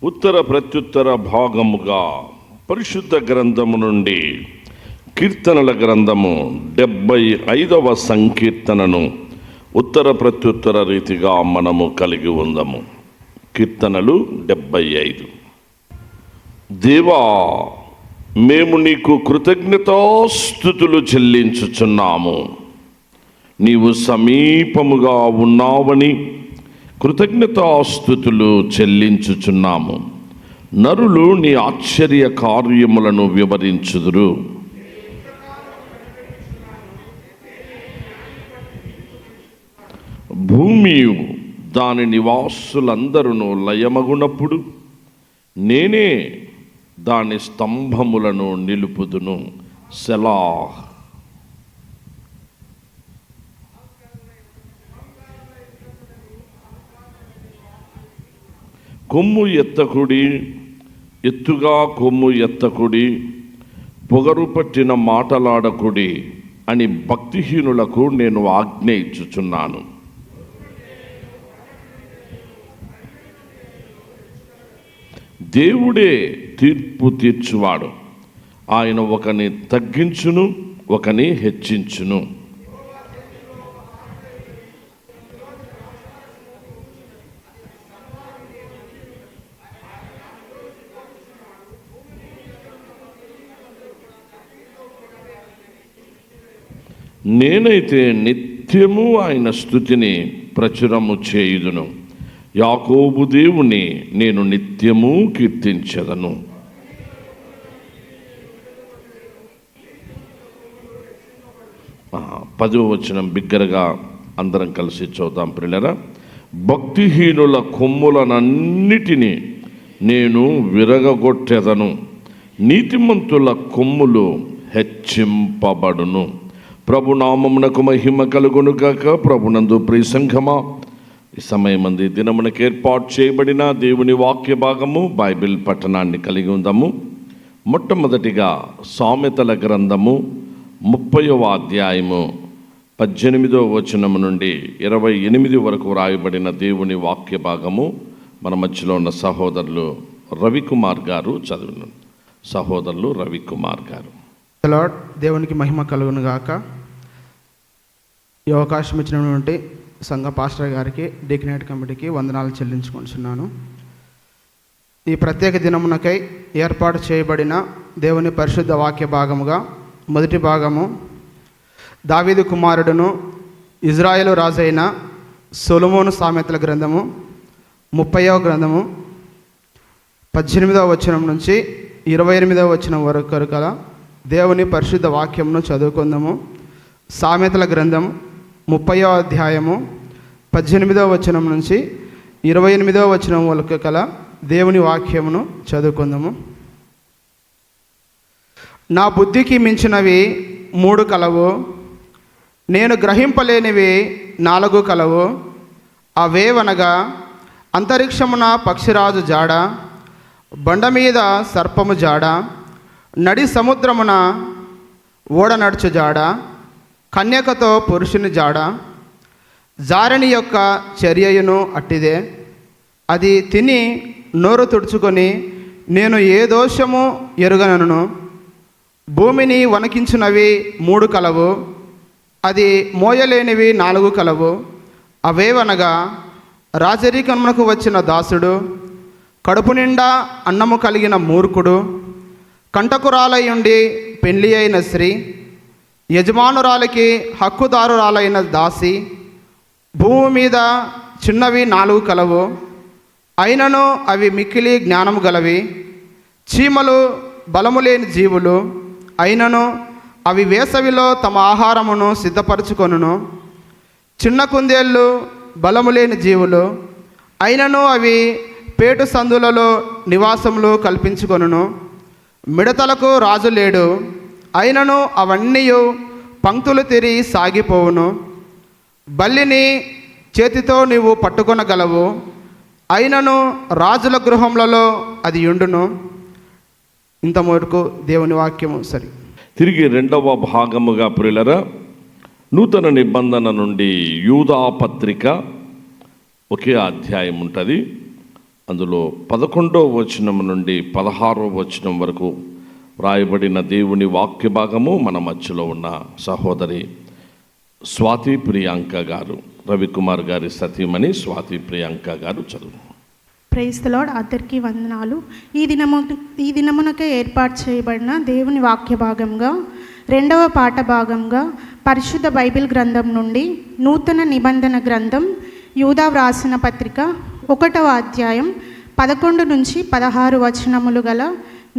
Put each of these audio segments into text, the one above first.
ఉత్తర ప్రత్యుత్తర భాగముగా పరిశుద్ధ గ్రంథము నుండి కీర్తనల గ్రంథము 75వ సంకీర్తనను ఉత్తర ప్రత్యుత్తర రీతిగా మనము కలిగి ఉందాము. కీర్తనలు 75. దేవా, మేము నీకు కృతజ్ఞతాస్తుతులు చెల్లించుచున్నాము. నీవు సమీపముగా ఉన్నావని కృతజ్ఞతాస్తుతులు చెల్లించుచున్నాము. నరులు నీ ఆశ్చర్య కార్యములను వివరించుదురు. భూమి దాని నివాసులందరూ లయమగునప్పుడు నేనే దాని స్తంభములను నిలుపుదును. సెలాహ్. కొమ్ము ఎత్తకుడి, ఎత్తుగా కొమ్ము ఎత్తకుడి, పొగరు పట్టిన మాటలాడకుడి అని భక్తిహీనులకు నేను ఆజ్ఞ ఇచ్చుచున్నాను. దేవుడే తీర్పు తీర్చువాడు. ఆయన ఒకని తగ్గించును, ఒకని హెచ్చించును. నేనైతే నిత్యము ఆయన స్తుతిని ప్రచురము చేయుదును. యాకోబు దేవుని నేను నిత్యము కీర్తించెదను. పదవ వచనం బిగ్గరగా అందరం కలిసి చూద్దాం ప్రియులారా. భక్తిహీనుల కొమ్ములనన్నిటినీ నేను విరగగొట్టెదను, నీతిమంతుల కొమ్ములు హెచ్చింపబడును. ప్రభునామమునకు మహిమ కలుగును గాక. ప్రభునందు ప్రియ సంఘమా, ఈ సమయమంది దినమునకు ఏర్పాటు చేయబడిన దేవుని వాక్య భాగము బైబిల్ పట్టణాన్ని కలిగి ఉందాము. మొట్టమొదటిగా సామెతల గ్రంథము 30వ అధ్యాయము 18వ వచనము నుండి 28 వరకు రాయబడిన దేవుని వాక్య భాగము మన మధ్యలో ఉన్న సహోదరులు రవికుమార్ గారు చదివిన. సహోదరులు రవికుమార్ గారు. లార్డ్, దేవునికి మహిమ కలుగును గాక. ఈ అవకాశం ఇచ్చినటువంటి సంఘ పాస్టర్ గారికి, డీకనేట్ కమిటీకి వందనాలు చెల్లించుకుంటున్నాను. ఈ ప్రత్యేక దినమునకై ఏర్పాటు చేయబడిన దేవుని పరిశుద్ధ వాక్య భాగముగా మొదటి భాగము దావీదు కుమారుడును ఇజ్రాయేలు రాజైన సొలొమోను సామెతల గ్రంథము 30వ గ్రంథము 18వ వచనం నుంచి 28వ వచనం వరకు కల దేవుని పరిశుద్ధ వాక్యమును చదువుకుందాము. సామెతల గ్రంథం 30వ అధ్యాయము 18వ వచనం నుంచి 28వ వచనం వరకు కల దేవుని వాక్యమును చదువుకుందాము. నా బుద్ధికి మించినవి 3 కలవు, నేను గ్రహింపలేనివి 4 కలవు. అవేవనగా అంతరిక్షమున పక్షిరాజు జాడ, బండ మీద సర్పము జాడ, నడి సముద్రమున ఓడ నడుచు జాడ, కన్యకతో పురుషుని జాడ. జారిని యొక్క చర్యయును అట్టిదే. అది తిని నోరు తుడుచుకొని నేను ఏ దోషము ఎరుగనను. భూమిని వణకించినవి 3 కలవు, అది మోయలేనివి 4 కలవు. అవేవనగా రాజరికమునకు వచ్చిన దాసుడు, కడుపు నిండా అన్నము కలిగిన మూర్ఖుడు, కంటకురాలయుండి పెళ్లి అయిన స్త్రీ, యజమానురాలికి హక్కుదారురాలైన దాసి. భూమి మీద చిన్నవి 4 కలవు, అయినను అవి మిక్కిలి జ్ఞానము గలవి. చీమలు బలము లేని జీవులు, అయినను అవి వేసవిలో తమ ఆహారమును సిద్ధపరచుకొనును. చిన్న కుందేళ్ళు బలము లేని జీవులు, అయినను అవి పేటు సందులలో నివాసములు కల్పించుకొనును. మిడతలకు రాజు లేడు, అయినను అవన్నీ పంక్తులు తిరిగి సాగిపోవును. బల్లిని చేతితో నీవు పట్టుకొనగలవు, అయినను రాజుల గృహములలో అది ఉండును. ఇంతవరకు దేవుని వాక్యము. సరి తిరిగి రెండవ భాగముగా ప్రియులరా, నూతన నిబంధన నుండి యూదా పత్రిక ఒకే అధ్యాయం ఉంటుంది. అందులో 11వ వచనం నుండి 16వ వచనం వరకు వ్రాయబడిన దేవుని వాక్య భాగము మన మధ్యలో ఉన్న సహోదరి స్వాతి ప్రియాంక గారు, రవికుమార్ గారి సతీమణి స్వాతి ప్రియాంక గారు చదువు. Praise the Lord. అందరికీ వందనాలు. ఈ దినమునకే ఏర్పాటు చేయబడిన దేవుని వాక్య భాగంగా 2వ పాఠ భాగంగా పరిశుద్ధ బైబిల్ గ్రంథం నుండి నూతన నిబంధన గ్రంథం యూదా వ్రాసిన పత్రిక 1వ అధ్యాయం 11 నుంచి 16 వచనములు గల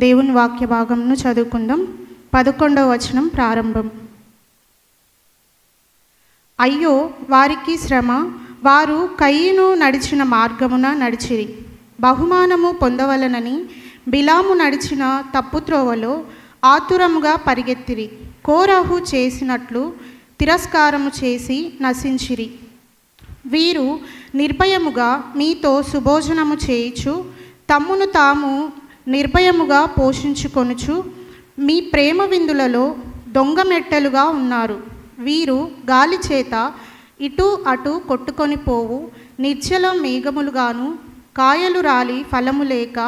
దేవుని వాక్య భాగంను చదువుకుందాం. 11వ వచనం ప్రారంభం. అయ్యో వారికి శ్రమ, వారు కయీను నడిచిన మార్గమున నడిచిరి. బహుమానము పొందవలనని బిలాము నడిచిన తప్పుత్రోవలో ఆతురముగా పరిగెత్తిరి. కోరహు చేసినట్లు తిరస్కారము చేసి నశించిరి. వీరు నిర్భయముగా మీతో సుభోజనము చేయుచు తమ్మును తాము నిర్భయముగా పోషించుకొనుచు మీ ప్రేమ విందులలో దొంగ మెట్టెలుగా ఉన్నారు. వీరు గాలి చేత ఇటు అటు కొట్టుకొని పోవు నిర్జల మేఘములుగాను, కాయలు రాలి ఫలము లేక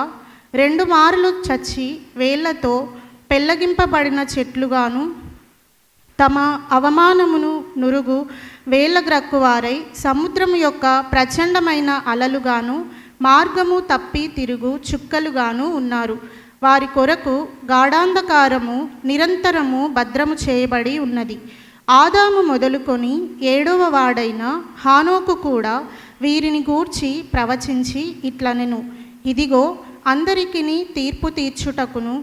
2 మారులు చచ్చి వేళ్లతో పెళ్ళగింపబడిన చెట్లుగాను, తమ అవమానమును నురుగు వేళ్ళగ్రక్కువారై సముద్రము యొక్క ప్రచండమైన అలలుగాను, మార్గము తప్పి తిరుగు చుక్కలుగాను ఉన్నారు. వారి కొరకు గాఢాంధకారము నిరంతరము భద్రము చేయబడి ఉన్నది. ఆదాము మొదలుకొని 7వ వాడైన హానోకు కూడా వీరిని గూర్చి ప్రవచించి ఇట్లనెను, ఇదిగో అందరికిని తీర్పు తీర్చుటకును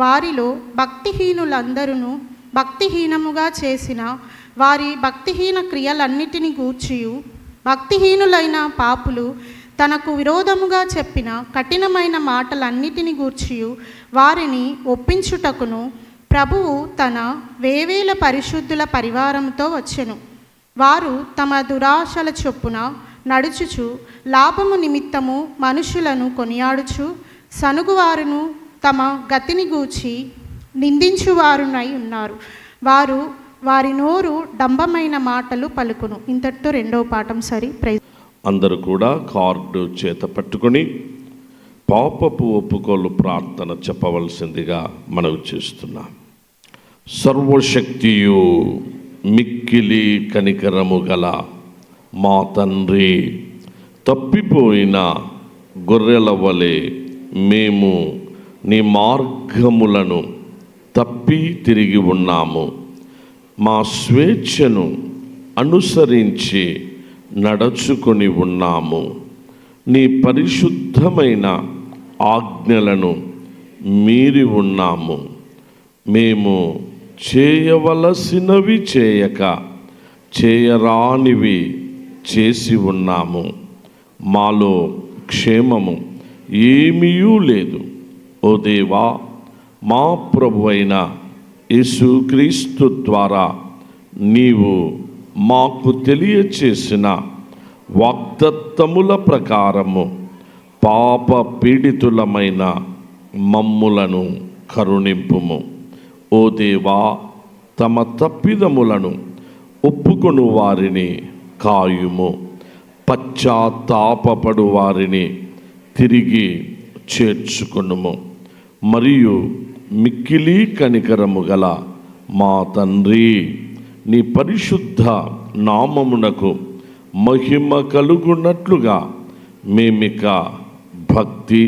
వారిలో భక్తిహీనులందరూ భక్తిహీనముగా చేసిన వారి భక్తిహీన క్రియలన్నిటిని గూర్చియు, భక్తిహీనులైన పాపులు తనకు విరోధముగా చెప్పిన కఠినమైన మాటలన్నిటిని గూర్చియు వారిని ఒప్పించుటకును ప్రభువు తన వేవేల పరిశుద్ధుల పరివారంతో వచ్చెను. వారు తమ దురాశల చొప్పున నడుచుచు లాభము నిమిత్తము మనుషులను కొనియాడుచు సనుగువారును తమ గతిని గూర్చి నిందించువారునై ఉన్నారు. వారి నోరు డంబమైన మాటలు పలుకును. ఇంతటితో 2వ పాఠం సరి. అందరూ కూడా కార్డు చేత పట్టుకొని పాపపు ఒప్పుకోలు ప్రార్థన చెప్పవలసిందిగా మనవి చేస్తున్నాం. సర్వశక్తియు మిక్కిలి కనికరము గల మా తండ్రి, తప్పిపోయిన గొర్రెల వలె మేము నీ మార్గములను తప్పి తిరిగి ఉన్నాము. మా స్వేచ్ఛను అనుసరించి నడుచుకొని ఉన్నాము. నీ పరిశుద్ధమైన ఆజ్ఞలను మీరి ఉన్నాము. మేము చేయవలసినవి చేయక చేయరానివి చేసి ఉన్నాము. మాలో క్షేమము ఏమీయూ లేదు. ఓ దేవా, మా ప్రభువైన యేసుక్రీస్తు ద్వారా నీవు మాకు తెలియచేసిన వాగ్దత్తముల ప్రకారము పాప పీడితులమైన మమ్ములను కరుణింపుము. ఓ దేవా, తమ తప్పిదములను ఒప్పుకొను వారిని కాయుము. పశ్చాత్తాపపడు వారిని తిరిగి చేర్చుకొనుము. మరియు మిక్కిలి కనికరము గల మా తండ్రి, నీ పరిశుద్ధ నామమునకు మహిమ కలుగునట్లుగా మేమిక భక్తి,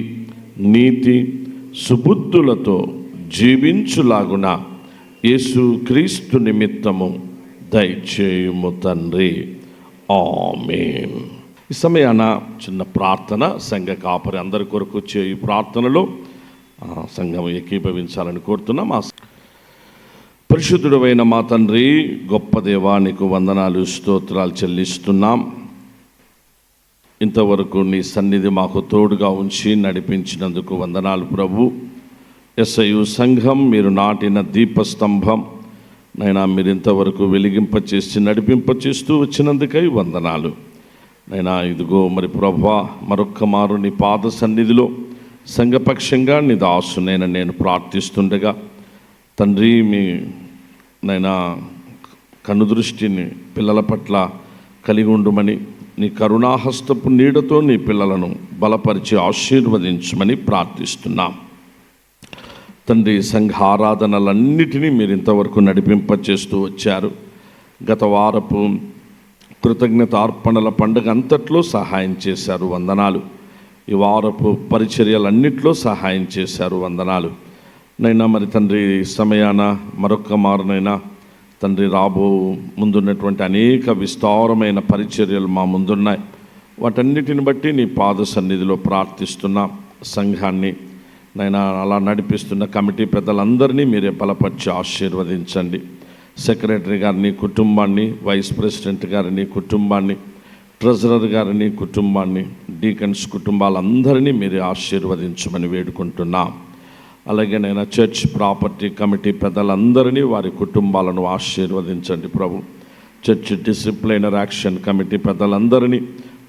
నీతి, సుబుద్ధులతో జీవించులాగున యేసుక్రీస్తు నిమిత్తము దయచేయుము తండ్రి. ఆమేన్. ఈ సమయాన చిన్న ప్రార్థన, సంఘ కాపరి అందరి కొరకు ఈ ప్రార్థనలో సంఘం ఏకీభవించాలని కోరుతున్నాం. పరిశుద్ధుడైన మా తండ్రి, గొప్ప దేవా, నీకు వందనాలు స్తోత్రాలు చెల్లిస్తున్నాం. ఇంతవరకు నీ సన్నిధి మాకు తోడుగా ఉంచి నడిపించినందుకు వందనాలు ప్రభు. ఎస్ఐయు సంఘం మీరు నాటిన దీపస్తంభం నైనా, మీరు ఇంతవరకు వెలిగింపచేసి నడిపింపచేస్తూ వచ్చినందుకై వందనాలు నైనా. ఇదిగో మరి ప్రభువా, మరొక్క మారు నీ పాద సన్నిధిలో సంఘపక్షంగా నీ దాసునైనా నేను ప్రార్థిస్తుండగా తండ్రి, మీ నైనా కనుదృష్టిని పిల్లల పట్ల కలిగి ఉండమని, నీ కరుణాహస్తపు నీడతో నీ పిల్లలను బలపరిచి ఆశీర్వదించమని ప్రార్థిస్తున్నాం. తండ్రి, సంఘ ఆరాధనలన్నిటినీ మీరు ఇంతవరకు నడిపింపచేస్తూ వచ్చారు. గత వారపు కృతజ్ఞతార్పణల పండుగ అంతట్లో సహాయం చేశారు, వందనాలు. ఈ వారపు పరిచర్యలన్నిట్లో సహాయం చేశారు, వందనాలు. నైనా మరి తండ్రి, సమయాన మరొక మారునైనా తండ్రి, రాబో ముందున్నటువంటి అనేక విస్తారమైన పరిచర్యలు మా ముందున్నాయి. వాటన్నిటిని బట్టి నీ పాద సన్నిధిలో ప్రార్థిస్తున్నా. సంఘాన్ని నైనా అలా నడిపిస్తున్న కమిటీ పెద్దలందరినీ మీరే బలపరిచి ఆశీర్వదించండి. సెక్రటరీ గారిని, కుటుంబాన్ని, వైస్ ప్రెసిడెంట్ గారిని, కుటుంబాన్ని, ట్రెజరర్ గారిని, కుటుంబాన్ని, డీకన్స్ కుటుంబాలందరినీ మీరే ఆశీర్వదించమని వేడుకుంటున్నాం. అలాగే నైనా చర్చ్ ప్రాపర్టీ కమిటీ పెద్దలందరినీ, వారి కుటుంబాలను ఆశీర్వదించండి ప్రభు. చర్చ్ డిసిప్లినరీ యాక్షన్ కమిటీ పెద్దలందరినీ,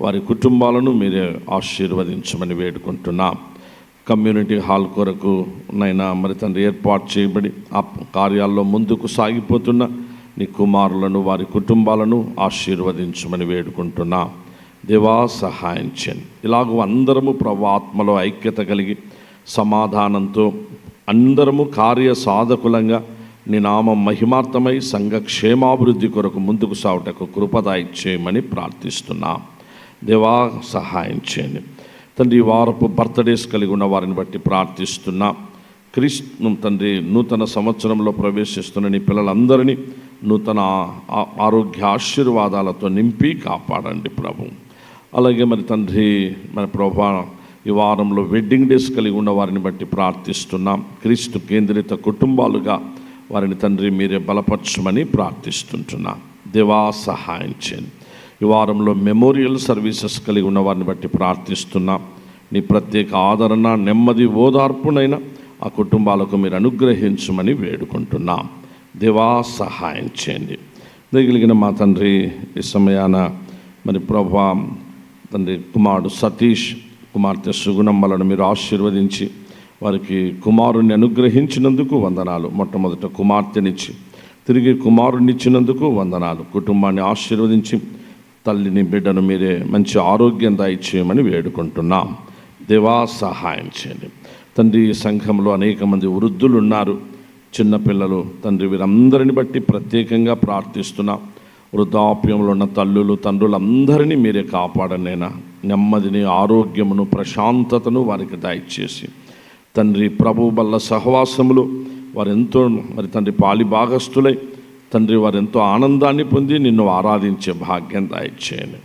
వారి కుటుంబాలను మీరే ఆశీర్వదించమని వేడుకుంటున్నాం. కమ్యూనిటీ హాల్ కొరకు నైనా మరి తండ్రి ఏర్పాటు చేయబడి ఆ కార్యాల్లో ముందుకు సాగిపోతున్న నీ కుమారులను, వారి కుటుంబాలను ఆశీర్వదించమని వేడుకుంటున్నా. దేవా, సహాయం చేయండి. ఇలాగూ అందరము ప్రభు ఆత్మలో ఐక్యత కలిగి సమాధానంతో అందరము కార్య సాధకులంగా నీ నామం మహిమార్థమై సంఘ క్షేమాభివృద్ధి కొరకు ముందుకు సాగుటకు కృపదాయి చేయమని ప్రార్థిస్తున్నాం. దేవా, సహాయం చేయండి. తండ్రి, ఈ వారపు బర్త్డేస్ కలిగి ఉన్న వారిని బట్టి ప్రార్థిస్తున్నా. క్రీస్తు తండ్రి, నూతన సంవత్సరంలో ప్రవేశిస్తున్న నీ పిల్లలందరినీ నూతన ఆరోగ్య ఆశీర్వాదాలతో నింపి కాపాడండి ప్రభు. అలాగే మరి తండ్రి, మన ప్రభా, ఈ వారంలో వెడ్డింగ్ డేస్ కలిగి ఉన్న వారిని బట్టి ప్రార్థిస్తున్నాం. క్రీస్తు కేంద్రిత కుటుంబాలుగా వారిని తండ్రి మీరే బలపరచమని ప్రార్థిస్తుంటున్నాం. దేవా, సహాయం చేయండి. ఈ వారంలో మెమోరియల్ సర్వీసెస్ కలిగి ఉన్న వారిని బట్టి ప్రార్థిస్తున్నాం. నీ ప్రత్యేక ఆదరణ, నెమ్మది, ఓదార్పునైనా ఆ కుటుంబాలకు మీరు అనుగ్రహించమని వేడుకుంటున్నాం. దేవా, సహాయం చేయండి. దయగలిగిన మా తండ్రి, ఈ సమయాన మరి ప్రభా తండ్రి, కుమారుడు సతీష్, కుమార్తె సుగుణమ్మలను మీరు ఆశీర్వదించి వారికి కుమారుణ్ణి అనుగ్రహించినందుకు వందనాలు. మొట్టమొదట కుమార్తెనిచ్చి తిరిగి కుమారుణ్ణిచ్చినందుకు వందనాలు. కుటుంబాన్ని ఆశీర్వదించి తల్లిని, బిడ్డను మీరే మంచి ఆరోగ్యం దయచేయమని వేడుకుంటున్నాం. దేవా, సహాయం చేయండి. తండ్రి, ఈ సంఘంలో అనేక మంది వృద్ధులు ఉన్నారు, చిన్నపిల్లలు. తండ్రి, వీరందరిని బట్టి ప్రత్యేకంగా ప్రార్థిస్తున్నాం. వృద్ధాప్యంలో ఉన్న తల్లులు, తండ్రులందరినీ మీరే కాపాడనైనా. నెమ్మదిని, ఆరోగ్యమును, ప్రశాంతతను వారికి దయచేసి తండ్రి, ప్రభు వల్ల సహవాసములు వారెంతో మరి తండ్రి పాలి భాగస్థులై తండ్రి, వారెంతో ఆనందాన్ని పొంది నిన్ను ఆరాధించే భాగ్యం దయచేయండి.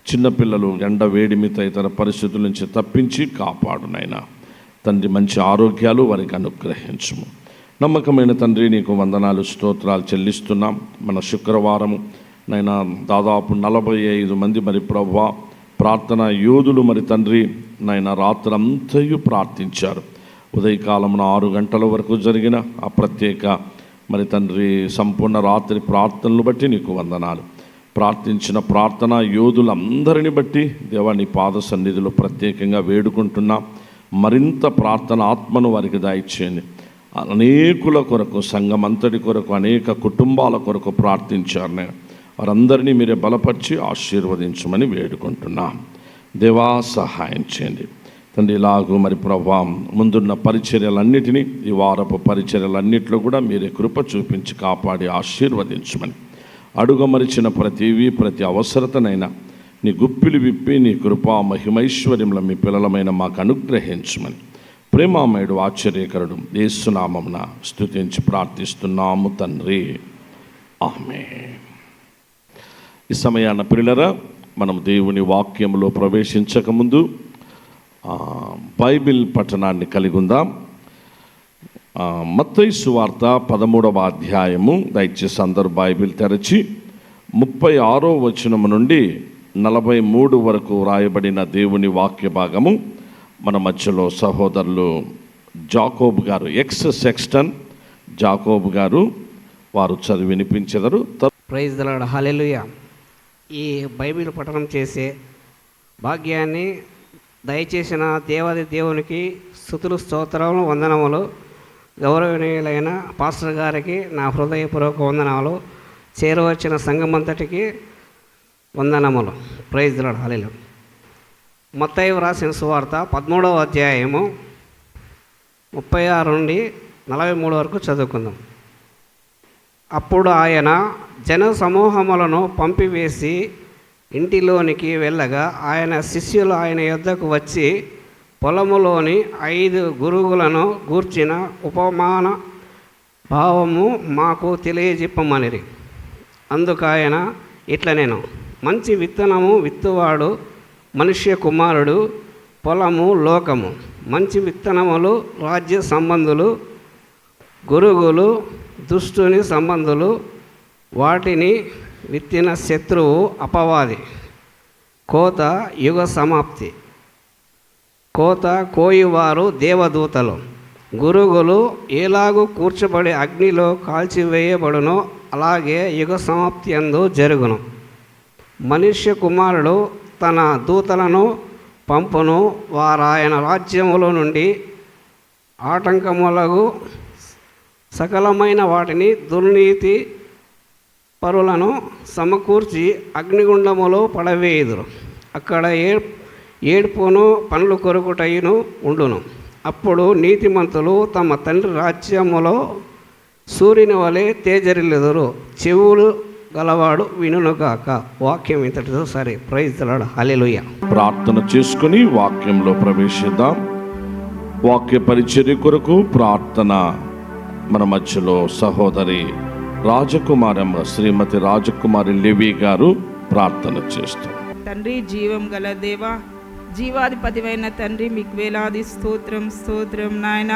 చిన్నపిల్లలు ఎండ, వేడిమి తదితర పరిస్థితుల నుంచి తప్పించి కాపాడునైనా. తండ్రి, మంచి ఆరోగ్యాలు వారికి అనుగ్రహించుము. నమ్మకమైన తండ్రి, నీకు వందనాలు, స్తోత్రాలు చెల్లిస్తున్నాం. మన శుక్రవారము నైనా దాదాపు 45 మంది మరి ప్రభువా ప్రార్థన యోధులు మరి తండ్రి నైనా రాత్రంతయు ప్రార్థించారు. ఉదయకాలమున 6 గంటల వరకు జరిగిన ఆ ప్రత్యేక మరి తండ్రి సంపూర్ణ రాత్రి ప్రార్థనలు బట్టి నీకు వందనాలు. ప్రార్థించిన ప్రార్థనా యోధులందరిని బట్టి దేవా నీ పాద సన్నిధిలో ప్రత్యేకంగా వేడుకుంటున్నా. మరింత ప్రార్థన ఆత్మను వారికి దయచేయండి. అనేకుల కొరకు, సంఘం అంతటి కొరకు, అనేక కుటుంబాల కొరకు ప్రార్థించారు. వారందరినీ మీరే బలపరిచి ఆశీర్వదించమని వేడుకుంటున్నాం. దేవా, సహాయం చేయండి తండ్రి. ఇలాగూ మరి ప్రభా ముందున్న పరిచర్యలన్నిటినీ, ఈ వారపు పరిచర్యలన్నింటిలో కూడా మీరే కృప చూపించి కాపాడి ఆశీర్వదించమని అడుగమరిచిన ప్రతి అవసరతనైనా నీ గుప్పిలు విప్పి నీ కృపా మహిమైశ్వర్యంలో మీ పిల్లలమైన మాకు అనుగ్రహించమని ప్రేమామయుడు ఆశ్చర్యకరుడు యేసు నామమున స్తుతించి ప్రార్థిస్తున్నాము తండ్రి. ఆమేన్. ఈ సమయాన ప్రియులారా, మనం దేవుని వాక్యంలో ప్రవేశించకముందు బైబిల్ పఠనాన్ని కలిగి ఉందాం. మత్తయి సువార్త 13వ అధ్యాయము. దయచేసి అందరూ బైబిల్ తెరచి 36వ వచనము నుండి 43 వరకు వ్రాయబడిన దేవుని వాక్య భాగము మన మధ్యలో సహోదరులు జాకోబ్ గారు, ఎక్స్ సెక్స్టన్ జాకోబ్ గారు వారు చదివి వినిపించెదరు. ప్రైజ్ ది లార్డ్, హల్లెలూయా. ఈ బైబిల్ పఠనం చేసే భాగ్యాన్ని దయచేసిన దేవాది దేవునికి స్తుతులు, స్తోత్రములు, వందనములు. గౌరవనీయులైన పాస్టర్ గారికి నా హృదయపూర్వక వందనాలు. చేరవచ్చిన సంఘమంతటికి వందనములు. Praise the lord. Hallelujah. Mattayi వ్రాసిన సువార్త 13వ అధ్యాయము 36 నుండి 43 వరకు చదువుకుందాం. అప్పుడు ఆయన జన సమూహములను పంపివేసి ఇంటిలోనికి వెళ్ళగా ఆయన శిష్యులు ఆయన యొద్దకు వచ్చి పొలములోని 5 గురుగులను గూర్చిన ఉపమాన భావము మాకు తెలియజెప్పమనిరి. అందుకు ఆయన ఇట్లా, నేను మంచి విత్తనము విత్తువాడు మనుష్య కుమారుడు, పొలము లోకము. మంచి విత్తనములు రాజ్య సంబంధులు, గురుగులు దుష్టుని సంబంధులు. వాటిని విత్తిన శత్రువు అపవాది. కోత యుగ సమాప్తి. కోత కోయువారు దేవదూతలు. గురుగులు ఎలాగూ కూర్చబడి అగ్నిలో కాల్చివేయబడునో అలాగే యుగ సమాప్తి యందు జరుగును. మనుష్య కుమారుడు తన దూతలను పంపును, వారాయన రాజ్యములో నుండి ఆటంకములకు సకలమైన వాటిని దుర్నీతి పరులను సమకూర్చి అగ్నిగుండములో పడవేయుదురు. అక్కడ ఏడ్పును పండ్లు కొరుకుటయును ఉండును. అప్పుడు నీతిమంతులు తమ తండ్రి రాజ్యములో సూర్యుని వలె తేజరిల్లుదురు. చెవులు గలవాడు వినుగాక. వాక్యం ఇంతటితో సరే. Praise the lord. హల్లెలూయా. ప్రార్థన చేసుకుని వాక్యంలో ప్రవేశిద్దాం. వాక్య పరిచర్య కొరకు ప్రార్థన మన మధ్యలో సహోదరి రాజకుమారమ్మ శ్రీమతి రాజకుమారి లేవి గారు ప్రార్థన చేస్తారు. తండ్రి, జీవం గల దేవ, జీవాధిపతివైన తండ్రి, మీకు వేలాది స్తోత్రం స్తోత్రం నాయన.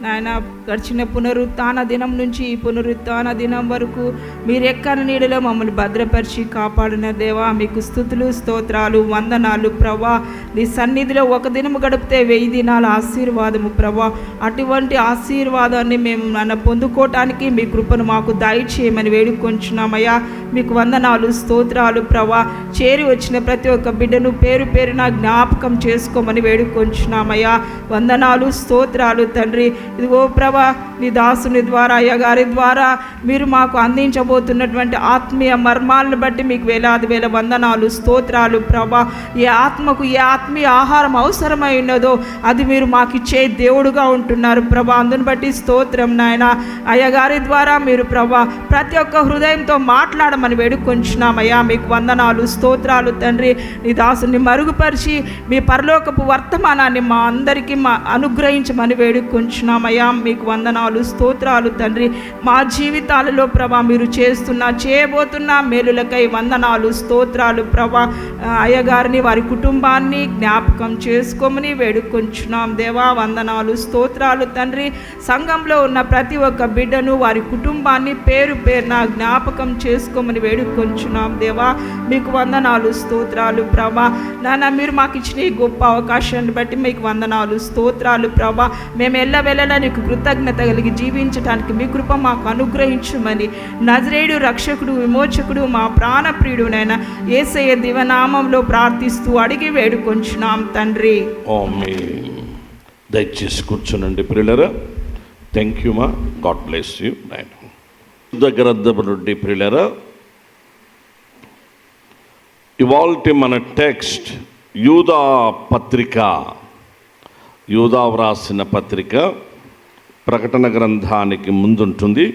నాయన, గడిచిన పునరుత్థాన దినం నుంచి ఈ పునరుత్థాన దినం వరకు మీరు ఎక్కని నీడలో మమ్మల్ని భద్రపరిచి కాపాడిన దేవా, మీకు స్తుతులు స్తోత్రాలు వందనాలు ప్రభా. నీ సన్నిధిలో ఒక దినము గడిపితే 1000 దినాల ఆశీర్వాదము ప్రభా. అటువంటి ఆశీర్వాదాన్ని మేము నన్ను పొందుకోవటానికి మీ కృపను మాకు దయచేయమని వేడుకొంచున్నామయ్యా. మీకు వందనాలు స్తోత్రాలు ప్రభా. చేరి వచ్చిన ప్రతి ఒక్క బిడ్డను పేరు పేరున జ్ఞాపకం చేసుకోమని వేడుకొంచున్నామయ్యా. వందనాలు స్తోత్రాలు తండ్రి. ఇదిగో ప్రభా, నీ దాసుని ద్వారా అయ్యగారి ద్వారా మీరు మాకు అందించబోతున్నటువంటి ఆత్మీయ మర్మాలను బట్టి మీకు వేలాది వేల వందనాలు స్తోత్రాలు ప్రభా. ఏ ఆత్మకు ఏ ఆత్మీయ ఆహారం అవసరమై ఉన్నదో అది మీరు మాకు ఇచ్చే దేవుడుగా ఉంటున్నారు ప్రభా. అందుని బట్టి స్తోత్రం నాయన. అయ్యగారి ద్వారా మీరు ప్రభా ప్రతి ఒక్క హృదయంతో మాట్లాడమని వేడుకొంచున్నామయ్యా. మీకు వందనాలు స్తోత్రాలు తండ్రి. నీ దాసుని మరుగుపరిచి మీ పరలోకపు వర్తమానాన్ని మా అందరికీ అనుగ్రహించమని వేడుకొంచున్నామయ్యా. మీకు వందనాలు స్తోత్రాలు తండ్రి. మా జీవితాలలో ప్రభా మీరు చేయబోతున్న మేలులకై వందనాలు స్తోత్రాలు ప్రభా. అయ్యగారిని వారి కుటుంబాన్ని జ్ఞాపకం చేసుకోమని వేడుకొంచున్నాం దేవా. వందనాలు స్తోత్రాలు తండ్రి. సంఘంలో ఉన్న ప్రతి ఒక్క బిడ్డను వారి కుటుంబాన్ని పేరు పేరున జ్ఞాపకం చేసుకోమని వేడుకొంచున్నాం దేవా. మీకు వందనాలు స్తోత్రాలు ప్రభా. నాన్న, మీరు మాకు ఇచ్చిన ఈ గొప్ప అవకాశాన్ని బట్టి మీకు వందనాలు స్తోత్రాలు ప్రభా. మేము ఎల్లవేళలా నీకు కృతజ్ఞత కలిగి జీవించడానికి మీ కృప మాకు అనుగ్రహించమని నజరేయుడు రక్షకుడు విమోచకుడు మా ప్రాణప్రియుడునైనా యేసయ్య దివ్యనామంలో ప్రార్థిస్తూ అడిగి వేడుకొంచున్నాం తండ్రి. ఆమేన్. దయచేసి కూర్చోనండి ప్రియులరా. థ్యాంక్ యూ మా. God bless you. గ్రంథము నుండి ప్రియులరా, ఇవాల్టి మన టెక్స్ట్ యూదా పత్రిక, యూదా వ్రాసిన పత్రిక ప్రకటన గ్రంథానికి ముందుంటుంది.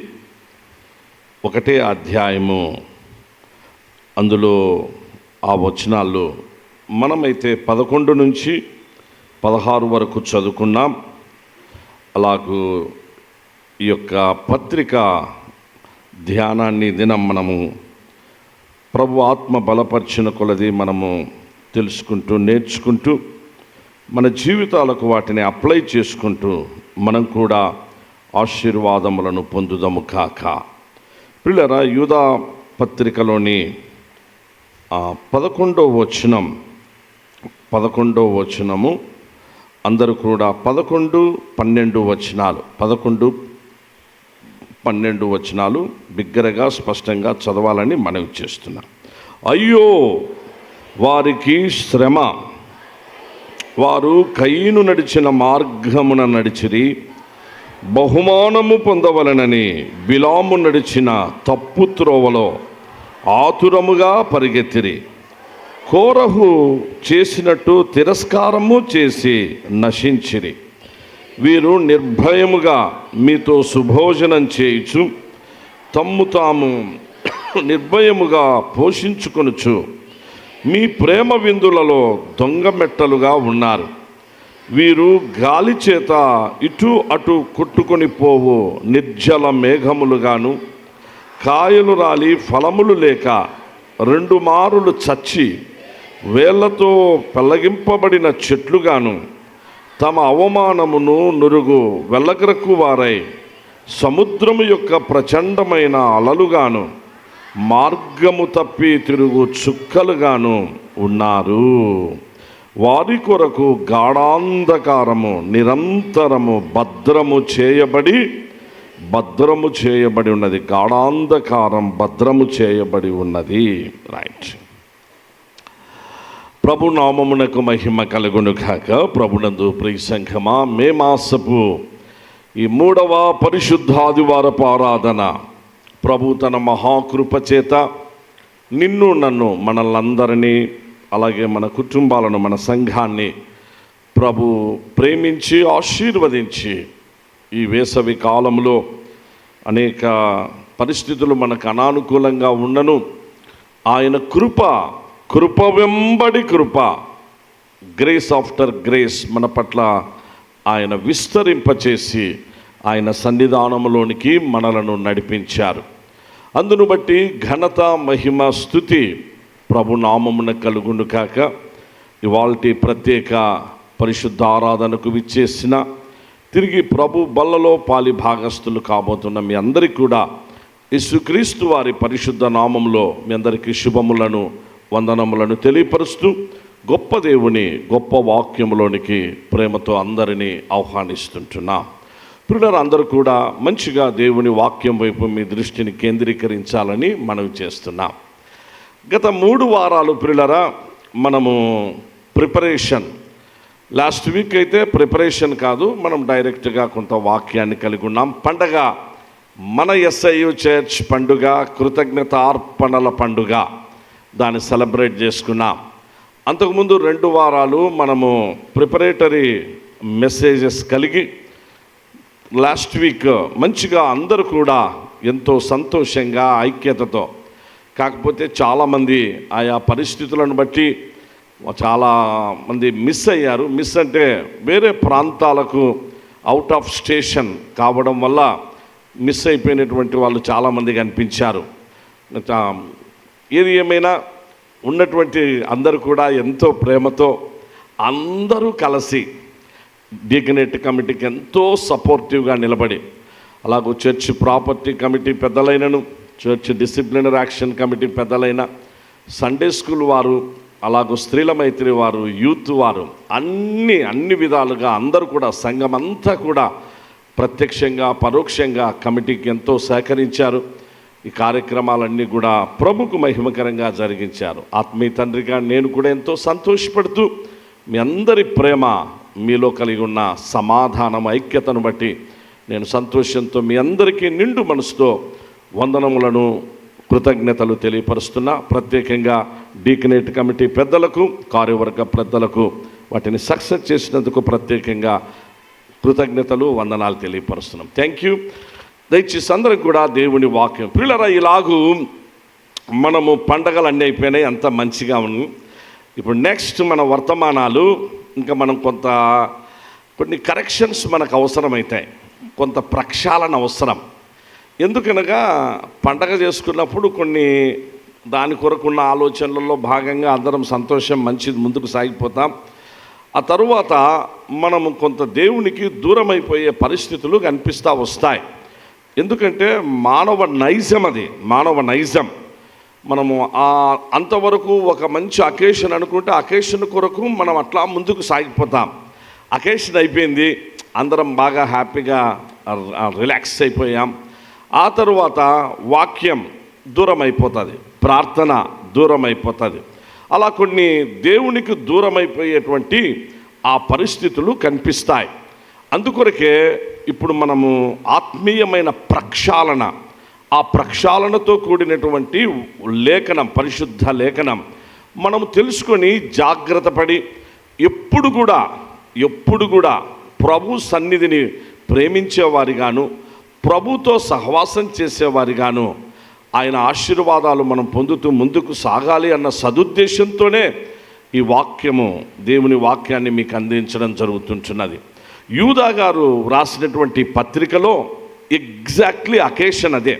1వ అధ్యాయము. అందులో ఆ వచనాలు మనమైతే 11 నుంచి 16 వరకు చదువుకున్నాం. అలాగూ ఈ యొక్క పత్రిక ధ్యానాన్ని దినం మనము ప్రభు ఆత్మ బలపరిచిన కొలది మనము తెలుసుకుంటూ నేర్చుకుంటూ మన జీవితాలకు వాటిని అప్లై చేసుకుంటూ మనం కూడా ఆశీర్వాదములను పొందుదము కాక. పిల్లరా, యూదా పత్రికలోని 11వ వచనము అందరూ కూడా 11, 12 వచనాలు 11, 12 వచనాలు బిగ్గరగా స్పష్టంగా చదవాలని మనవి చేస్తున్నాం. అయ్యో వారికి శ్రమ, వారు కయీను నడిచిన మార్గమున నడిచిరి, బహుమానము పొందవలనని బిలాము నడిచిన తప్పు త్రోవలో ఆతురముగా పరిగెత్తిరి. కోరహు చేసినట్టు తిరస్కారము చేసి నశించిరి. వీరు నిర్భయముగా మీతో సుభోజనం చేయుచు తమ్ము తాము నిర్భయముగా పోషించుకొనుచు మీ ప్రేమ విందులలో దొంగ మెట్టలుగా ఉన్నారు. వీరు గాలి చేత ఇటు అటు కొట్టుకొని పోవు నిర్జల మేఘములుగాను, కాయలు రాలి ఫలములు లేక 2 మారులు చచ్చి వేళ్లతో పెళ్ళగింపబడిన చెట్లుగాను, తమ అవమానమును నురుగు వెళ్ళగరకు వారై సముద్రము యొక్క ప్రచండమైన అలలుగాను, మార్గము తప్పి తిరుగు చుక్కలుగాను ఉన్నారు. వారి కొరకు గాఢాంధకారము నిరంతరము భద్రము చేయబడి ఉన్నది. గాఢాంధకారం భద్రము చేయబడి ఉన్నది. రైట్. ప్రభు నామమునకు మహిమ కలుగును కాక. ప్రభునందు ప్రియ సంఘమా, మే మాసపు ఈ 3వ పరిశుద్ధాదివారపు ఆరాధన ప్రభు తన మహాకృప చేత నిన్ను నన్ను మనల్నందరినీ, అలాగే మన కుటుంబాలను, మన సంఘాన్ని ప్రభు ప్రేమించి ఆశీర్వదించి ఈ వేసవి కాలంలో అనేక పరిస్థితులు మనకు అనానుకూలంగా ఉన్నను ఆయన కృప వెంబడి కృప, గ్రేస్ ఆఫ్టర్ గ్రేస్ మన పట్ల ఆయన విస్తరింపచేసి ఆయన సన్నిధానంలోనికి మనలను నడిపించారు. అందును బట్టి ఘనత మహిమ స్తుతి ప్రభు నామమున కలుగును కాక. ఇవాల్టి ప్రత్యేక పరిశుద్ధ ఆరాధనకు విచ్చేసిన, తిరిగి ప్రభు బల్లలో పాలి భాగస్థులు కాబోతున్న మీ అందరికీ కూడా యేసుక్రీస్తు వారి పరిశుద్ధ నామంలో మీ అందరికీ శుభములను వందనములను తెలియపరుస్తూ గొప్ప దేవుని గొప్ప వాక్యములోనికి ప్రేమతో అందరినీ ఆహ్వానిస్తుంటున్నాం. ప్రియులారా, అందరూ కూడా మంచిగా దేవుని వాక్యం వైపు మీ దృష్టిని కేంద్రీకరించాలని మనవి చేస్తున్నాం. గత 3 వారాలు ప్రియులారా మనము ప్రిపరేషన్, లాస్ట్ వీక్ అయితే ప్రిపరేషన్ కాదు, మనం డైరెక్ట్గా కొంత వాక్యాన్ని కలిగి ఉన్నాం. పండగ, మన SIU చర్చ్ పండుగ, కృతజ్ఞతార్పణల పండుగ, దాన్ని సెలబ్రేట్ చేసుకున్నాం. అంతకుముందు 2 వారాలు మనము ప్రిపరేటరీ మెసేజెస్ కలిగి లాస్ట్ వీక్ మంచిగా అందరూ కూడా ఎంతో సంతోషంగా ఐక్యతతో, కాకపోతే చాలామంది ఆయా పరిస్థితులను బట్టి చాలామంది మిస్ అయ్యారు. మిస్ అంటే వేరే ప్రాంతాలకు అవుట్ ఆఫ్ స్టేషన్ కావడం వల్ల మిస్ అయిపోయినటువంటి వాళ్ళు చాలామంది కనిపించారు. ఏది ఏమైనా ఉన్నటువంటి అందరూ కూడా ఎంతో ప్రేమతో అందరూ కలిసి డీకనేట్ కమిటీకి ఎంతో సపోర్టివ్గా నిలబడి, అలాగూ చర్చ్ ప్రాపర్టీ కమిటీ పెద్దలైనను, చర్చ్ డిసిప్లినరీ యాక్షన్ కమిటీ పెద్దలైన, సండే స్కూల్ వారు, అలాగూ స్త్రీల మైత్రి వారు, యూత్ వారు, అన్ని విధాలుగా అందరూ కూడా సంఘం అంతా కూడా ప్రత్యక్షంగా పరోక్షంగా కమిటీకి ఎంతో సహకరించారు. ఈ కార్యక్రమాలన్నీ కూడా ప్రభుకు మహిమకరంగా జరిగించారు. ఆత్మీయ తండ్రిగా నేను కూడా ఎంతో సంతోషపడుతూ మీ అందరి ప్రేమ, మీలో కలిగి ఉన్న సమాధానం, ఐక్యతను బట్టి నేను సంతోషంతో మీ అందరికీ నిండు మనసుతో వందనములను కృతజ్ఞతలు తెలియపరుస్తున్నా. ప్రత్యేకంగా డీకనేట్ కమిటీ పెద్దలకు, కార్యవర్గ పెద్దలకు వాటిని సక్సెస్ చేసినందుకు ప్రత్యేకంగా కృతజ్ఞతలు వందనాలు తెలియపరుస్తున్నాం. Thank you. దయచేసి అందరికి కూడా దేవుని వాక్యం. ప్రియులారా, ఇలాగూ మనము పండగలు అన్నీ అయిపోయినాయి, అంత మంచిగా ఉంది. ఇప్పుడు నెక్స్ట్ మన వర్తమానాలు, ఇంకా మనం కొన్ని కరెక్షన్స్ మనకు అవసరమవుతాయి, కొంత ప్రక్షాళన అవసరం. ఎందుకనగా పండగ చేసుకున్నప్పుడు దాని కొరకున్న ఆలోచనలలో భాగంగా అందరం సంతోషం, మంచిది ముందుకు సాగిపోతాం. ఆ తరువాత మనము కొంత దేవునికి దూరం అయిపోయే పరిస్థితులు కనిపిస్తూ వస్తాయి. ఎందుకంటే మానవ నైజం. మనము అంతవరకు ఒక మంచి అకేషన్ అనుకుంటే అకేషన్ కొరకు మనం అట్లా ముందుకు సాగిపోతాం. అకేషన్ అయిపోయింది, అందరం బాగా హ్యాపీగా రిలాక్స్ అయిపోయాం. ఆ తరువాత వాక్యం దూరం అయిపోతుంది, ప్రార్థన దూరం అయిపోతుంది. అలా కొన్ని దేవునికి దూరం అయిపోయేటువంటి ఆ పరిస్థితులు కనిపిస్తాయి. అందుకొరకే ఇప్పుడు మనము ఆత్మీయమైన ప్రక్షాళన, ఆ ప్రక్షాళనతో కూడినటువంటి లేఖనం, పరిశుద్ధ లేఖనం మనం తెలుసుకొని జాగ్రత్త పడి ఎప్పుడు కూడా ప్రభు సన్నిధిని ప్రేమించేవారిగాను, ప్రభుతో సహవాసం చేసేవారిగాను, ఆయన ఆశీర్వాదాలు మనం పొందుతూ ముందుకు సాగాలి అన్న సదుద్దేశంతోనే ఈ వాక్యము, దేవుని వాక్యాన్ని మీకు అందించడం జరుగుతుంటున్నది. యూదా గారు రాసినటువంటి పత్రికలో ఎగ్జాక్ట్లీ అకేషన్ అదే,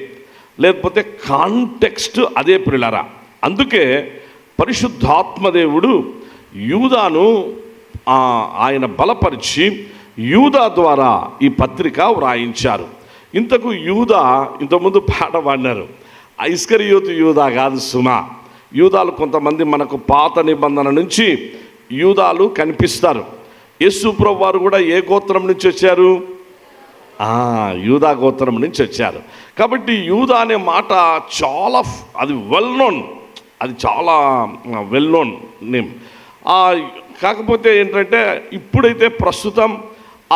లేకపోతే కాంటెక్స్ట్ అదే ప్రియులారా. అందుకే పరిశుద్ధాత్మదేవుడు యూదాను ఆయన బలపరిచి యూదా ద్వారా ఈ పత్రిక వ్రాయించారు. ఇంతకు యూదా, ఇంతకుముందు పాట పాడినారు, ఇస్కరియోతు యూదా కాదు సుమా. యూదాలు కొంతమంది మనకు పాత నిబంధన నుంచి యూదాలు కనిపిస్తారు. యేసు ప్రభువు వారు కూడా ఏ గోత్రం నుంచి వచ్చారు? యూదా గోత్రం నుంచి వచ్చారు. కాబట్టి యూదా అనే మాట చాలా అది చాలా వెల్ నోన్ నేమ్. కాకపోతే ఏంటంటే ఇప్పుడైతే ప్రస్తుతం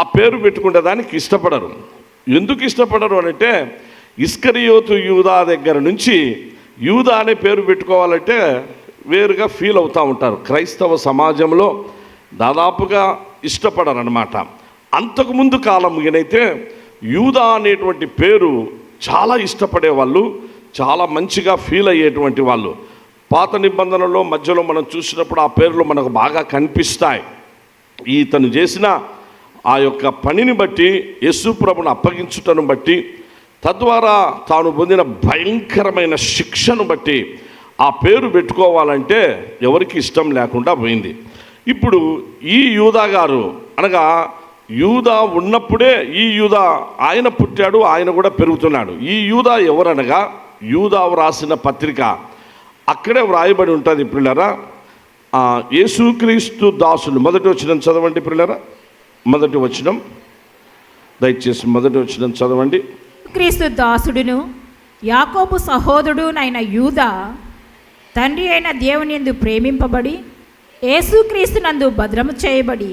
ఆ పేరు పెట్టుకునే దానికి ఇష్టపడరు. ఎందుకు ఇష్టపడరు అంటే ఇస్కరియోతు యూదా దగ్గర నుంచి యూదా అనే పేరు పెట్టుకోవాలంటే వేరుగా ఫీల్ అవుతూ ఉంటారు. క్రైస్తవ సమాజంలో దాదాపుగా ఇష్టపడరు అన్నమాట. అంతకుముందు కాలం అయితే యూదా అనేటువంటి పేరు చాలా ఇష్టపడేవాళ్ళు, చాలా మంచిగా ఫీల్ అయ్యేటువంటి వాళ్ళు. పాత నిబంధనలో మధ్యలో మనం చూసినప్పుడు ఆ పేర్లు మనకు బాగా కనిపిస్తాయి. ఇతను చేసిన ఆ యొక్క పనిని బట్టి, యేసు ప్రభువును అప్పగించుటను బట్టి, తద్వారా తాను పొందిన భయంకరమైన శిక్షను బట్టి ఆ పేరు పెట్టుకోవాలంటే ఎవరికి ఇష్టం లేకుండా పోయింది. ఇప్పుడు ఈ యూదా గారు అనగా యూదా ఉన్నప్పుడే ఈ యూదా ఆయన పుట్టాడు, ఆయన కూడా పెరుగుతున్నాడు. ఈ యూదా ఎవరనగా యూదా రాసిన పత్రిక అక్కడే వ్రాయబడి ఉంటుంది పిల్లరా. యేసుక్రీస్తు దాసులు, మొదటి వచనం చదవండి పిల్లరా. మొదటి వచనం, దయచేసి మొదటి వచనం చదవండి. క్రీస్తు దాసుడును యాకోబు సహోదరుడునైన యూదా తండ్రి అయిన దేవుని యందు ప్రేమింపబడి యేసుక్రీస్తునందు భద్రము చేయబడి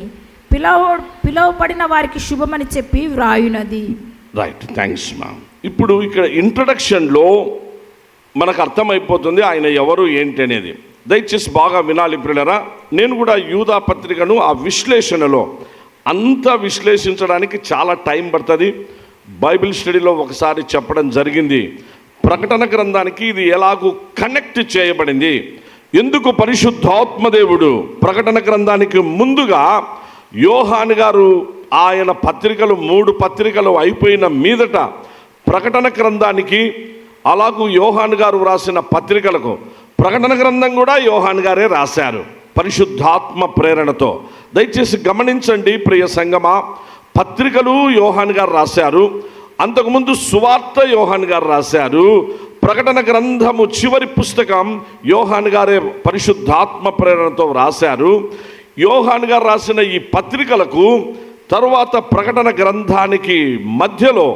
పిలువబడిన వారికి శుభమని చెప్పి వ్రాయునది. రైట్, థ్యాంక్స్ మా. ఇప్పుడు ఇక్కడ ఇంట్రడక్షన్లో మనకు అర్థమైపోతుంది ఆయన ఎవరు ఏంటి అనేది. దయచేసి బాగా వినాలి పిల్లరా. నేను కూడా యూదా పత్రికను ఆ విశ్లేషణలో అంతా విశ్లేషించడానికి చాలా టైం పడుతుంది. బైబిల్ స్టడీలో ఒకసారి చెప్పడం జరిగింది. ప్రకటన గ్రంథానికి ఇది ఎలాగూ కనెక్ట్ చేయబడింది, ఎందుకు పరిశుద్ధాత్మదేవుడు ప్రకటన గ్రంథానికి ముందుగా యోహాను గారు ఆయన పత్రికలు 3 పత్రికలు అయిపోయిన మీదట ప్రకటన గ్రంథానికి, అలాగూ యోహాను గారు రాసిన పత్రికలకు ప్రకటన గ్రంథం కూడా యోహాను గారే రాశారు పరిశుద్ధాత్మ ప్రేరణతో. దయచేసి గమనించండి ప్రియ సంగమా, పత్రికలు యోహాను గారు రాశారు, అంతకుముందు సువార్త యోహాను గారు రాశారు, ప్రకటన గ్రంథము చివరి పుస్తకం యోహాను గారే పరిశుద్ధాత్మ ప్రేరణతో రాశారు. యోహాను గారు రాసిన ఈ పత్రికలకు తరువాత ప్రకటన గ్రంథానికి మధ్యలో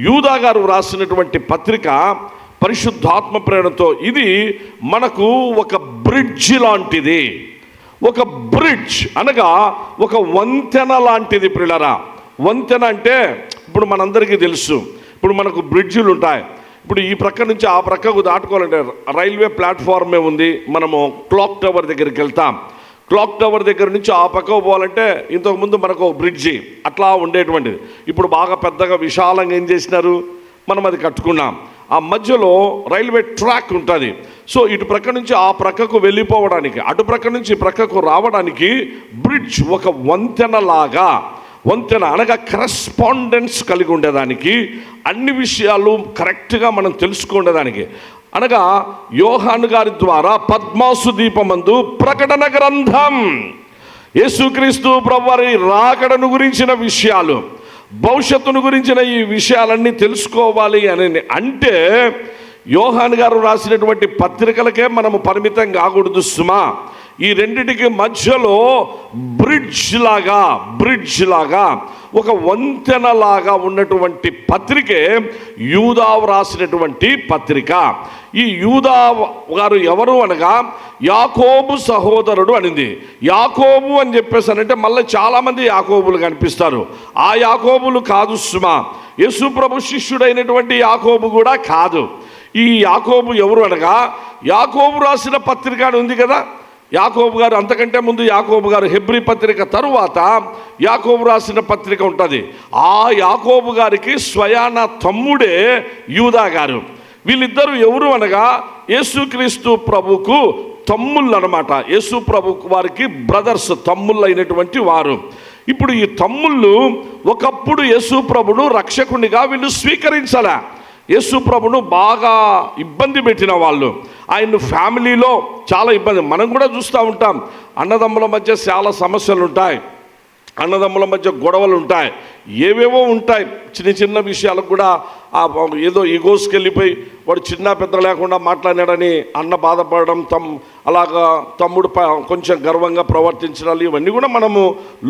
యూదా గారు రాసినటువంటి పత్రిక పరిశుద్ధాత్మ ప్రేరణతో. ఇది మనకు ఒక బ్రిడ్జ్ లాంటిది. ఒక బ్రిడ్జ్ అనగా ఒక వంతెన లాంటిది ప్రియులారా. వంతెన అంటే ఇప్పుడు మనందరికీ తెలుసు, ఇప్పుడు మనకు బ్రిడ్జిలు ఉంటాయి. ఇప్పుడు ఈ ప్రక్క నుంచి ఆ ప్రక్కకు దాటుకోవాలంటే రైల్వే ప్లాట్ఫార్మే ఉంది. మనము క్లాక్ టవర్ దగ్గరికి వెళ్తాం, క్లాక్ టవర్ దగ్గర నుంచి ఆ పక్కకు పోవాలంటే ఇంతకుముందు మనకు బ్రిడ్జి అట్లా ఉండేటువంటిది. ఇప్పుడు బాగా పెద్దగా విశాలంగా ఏం చేసినారు, మనం అది కట్టుకున్నాం. ఆ మధ్యలో రైల్వే ట్రాక్ ఉంటుంది. సో ఇటు ప్రక్క నుంచి ఆ ప్రక్కకు వెళ్ళిపోవడానికి, అటు ప్రక్క నుంచి ప్రక్కకు రావడానికి బ్రిడ్జ్ ఒక వంతెనలాగా, వంతెన అనగా కరెస్పాండెన్స్ కలిగి ఉండేదానికి, అన్ని విషయాలు కరెక్ట్గా మనం తెలుసుకునేదానికి. అనగా యోహాను గారి ద్వారా పద్మాసు దీపమందు ప్రకటన గ్రంథం యేసుక్రీస్తు ప్రభువారి రాకడను గురించిన విషయాలు, భవిష్యత్తును గురించిన ఈ విషయాలన్నీ తెలుసుకోవాలి అని అంటే యోహాను గారు రాసినటువంటి పత్రికలకే మనము పరిమితం కాకూడదు సుమా. ఈ రెండిటికి మధ్యలో బ్రిడ్జ్ లాగా ఒక వంతెనలాగా ఉన్నటువంటి పత్రికే యూదా రాసినటువంటి పత్రిక. ఈ యూదా గారు ఎవరు అనగా యాకోబు సహోదరుడు అనింది. యాకోబు అని చెప్పేసానంటే మళ్ళీ చాలామంది యాకోబులు కనిపిస్తారు. ఆ యాకోబులు కాదు సుమా, యేసు ప్రభు శిష్యుడైనటువంటి యాకోబు కూడా కాదు. ఈ యాకోబు ఎవరు అనగా యాకోబు రాసిన పత్రిక అని ఉంది కదా, యాకోబు గారు, అంతకంటే ముందు యాకోబు గారు హెబ్రీ పత్రిక తరువాత యాకోబు రాసిన పత్రిక ఉంటుంది. ఆ యాకోబు గారికి స్వయాన తమ్ముడే యూదా గారు. వీళ్ళిద్దరూ ఎవరు అనగా యేసుక్రీస్తు ప్రభుకు తమ్ముళ్ళు అనమాట. యేసు ప్రభు వారికి బ్రదర్స్, తమ్ముళ్ళు అయినటువంటి వారు. ఇప్పుడు ఈ తమ్ముళ్ళు ఒకప్పుడు యేసు ప్రభును రక్షకునిగా వీళ్ళు స్వీకరించలే. యేసు ప్రభును బాగా ఇబ్బంది పెట్టిన వాళ్ళు. ఆయన ఫ్యామిలీలో చాలా ఇబ్బంది. మనం కూడా చూస్తూ ఉంటాం, అన్నదమ్ముల మధ్య చాలా సమస్యలు ఉంటాయి, అన్నదమ్ముల మధ్య గొడవలు ఉంటాయి, ఏవేవో ఉంటాయి. చిన్న చిన్న విషయాలకు కూడా ఏదో ఈగోస్కి వెళ్ళిపోయి వాడు చిన్న పెద్ద లేకుండా మాట్లాడాడని అన్న బాధపడడం, అలాగా తమ్ముడు కొంచెం గర్వంగా ప్రవర్తించడాలు, ఇవన్నీ కూడా మనము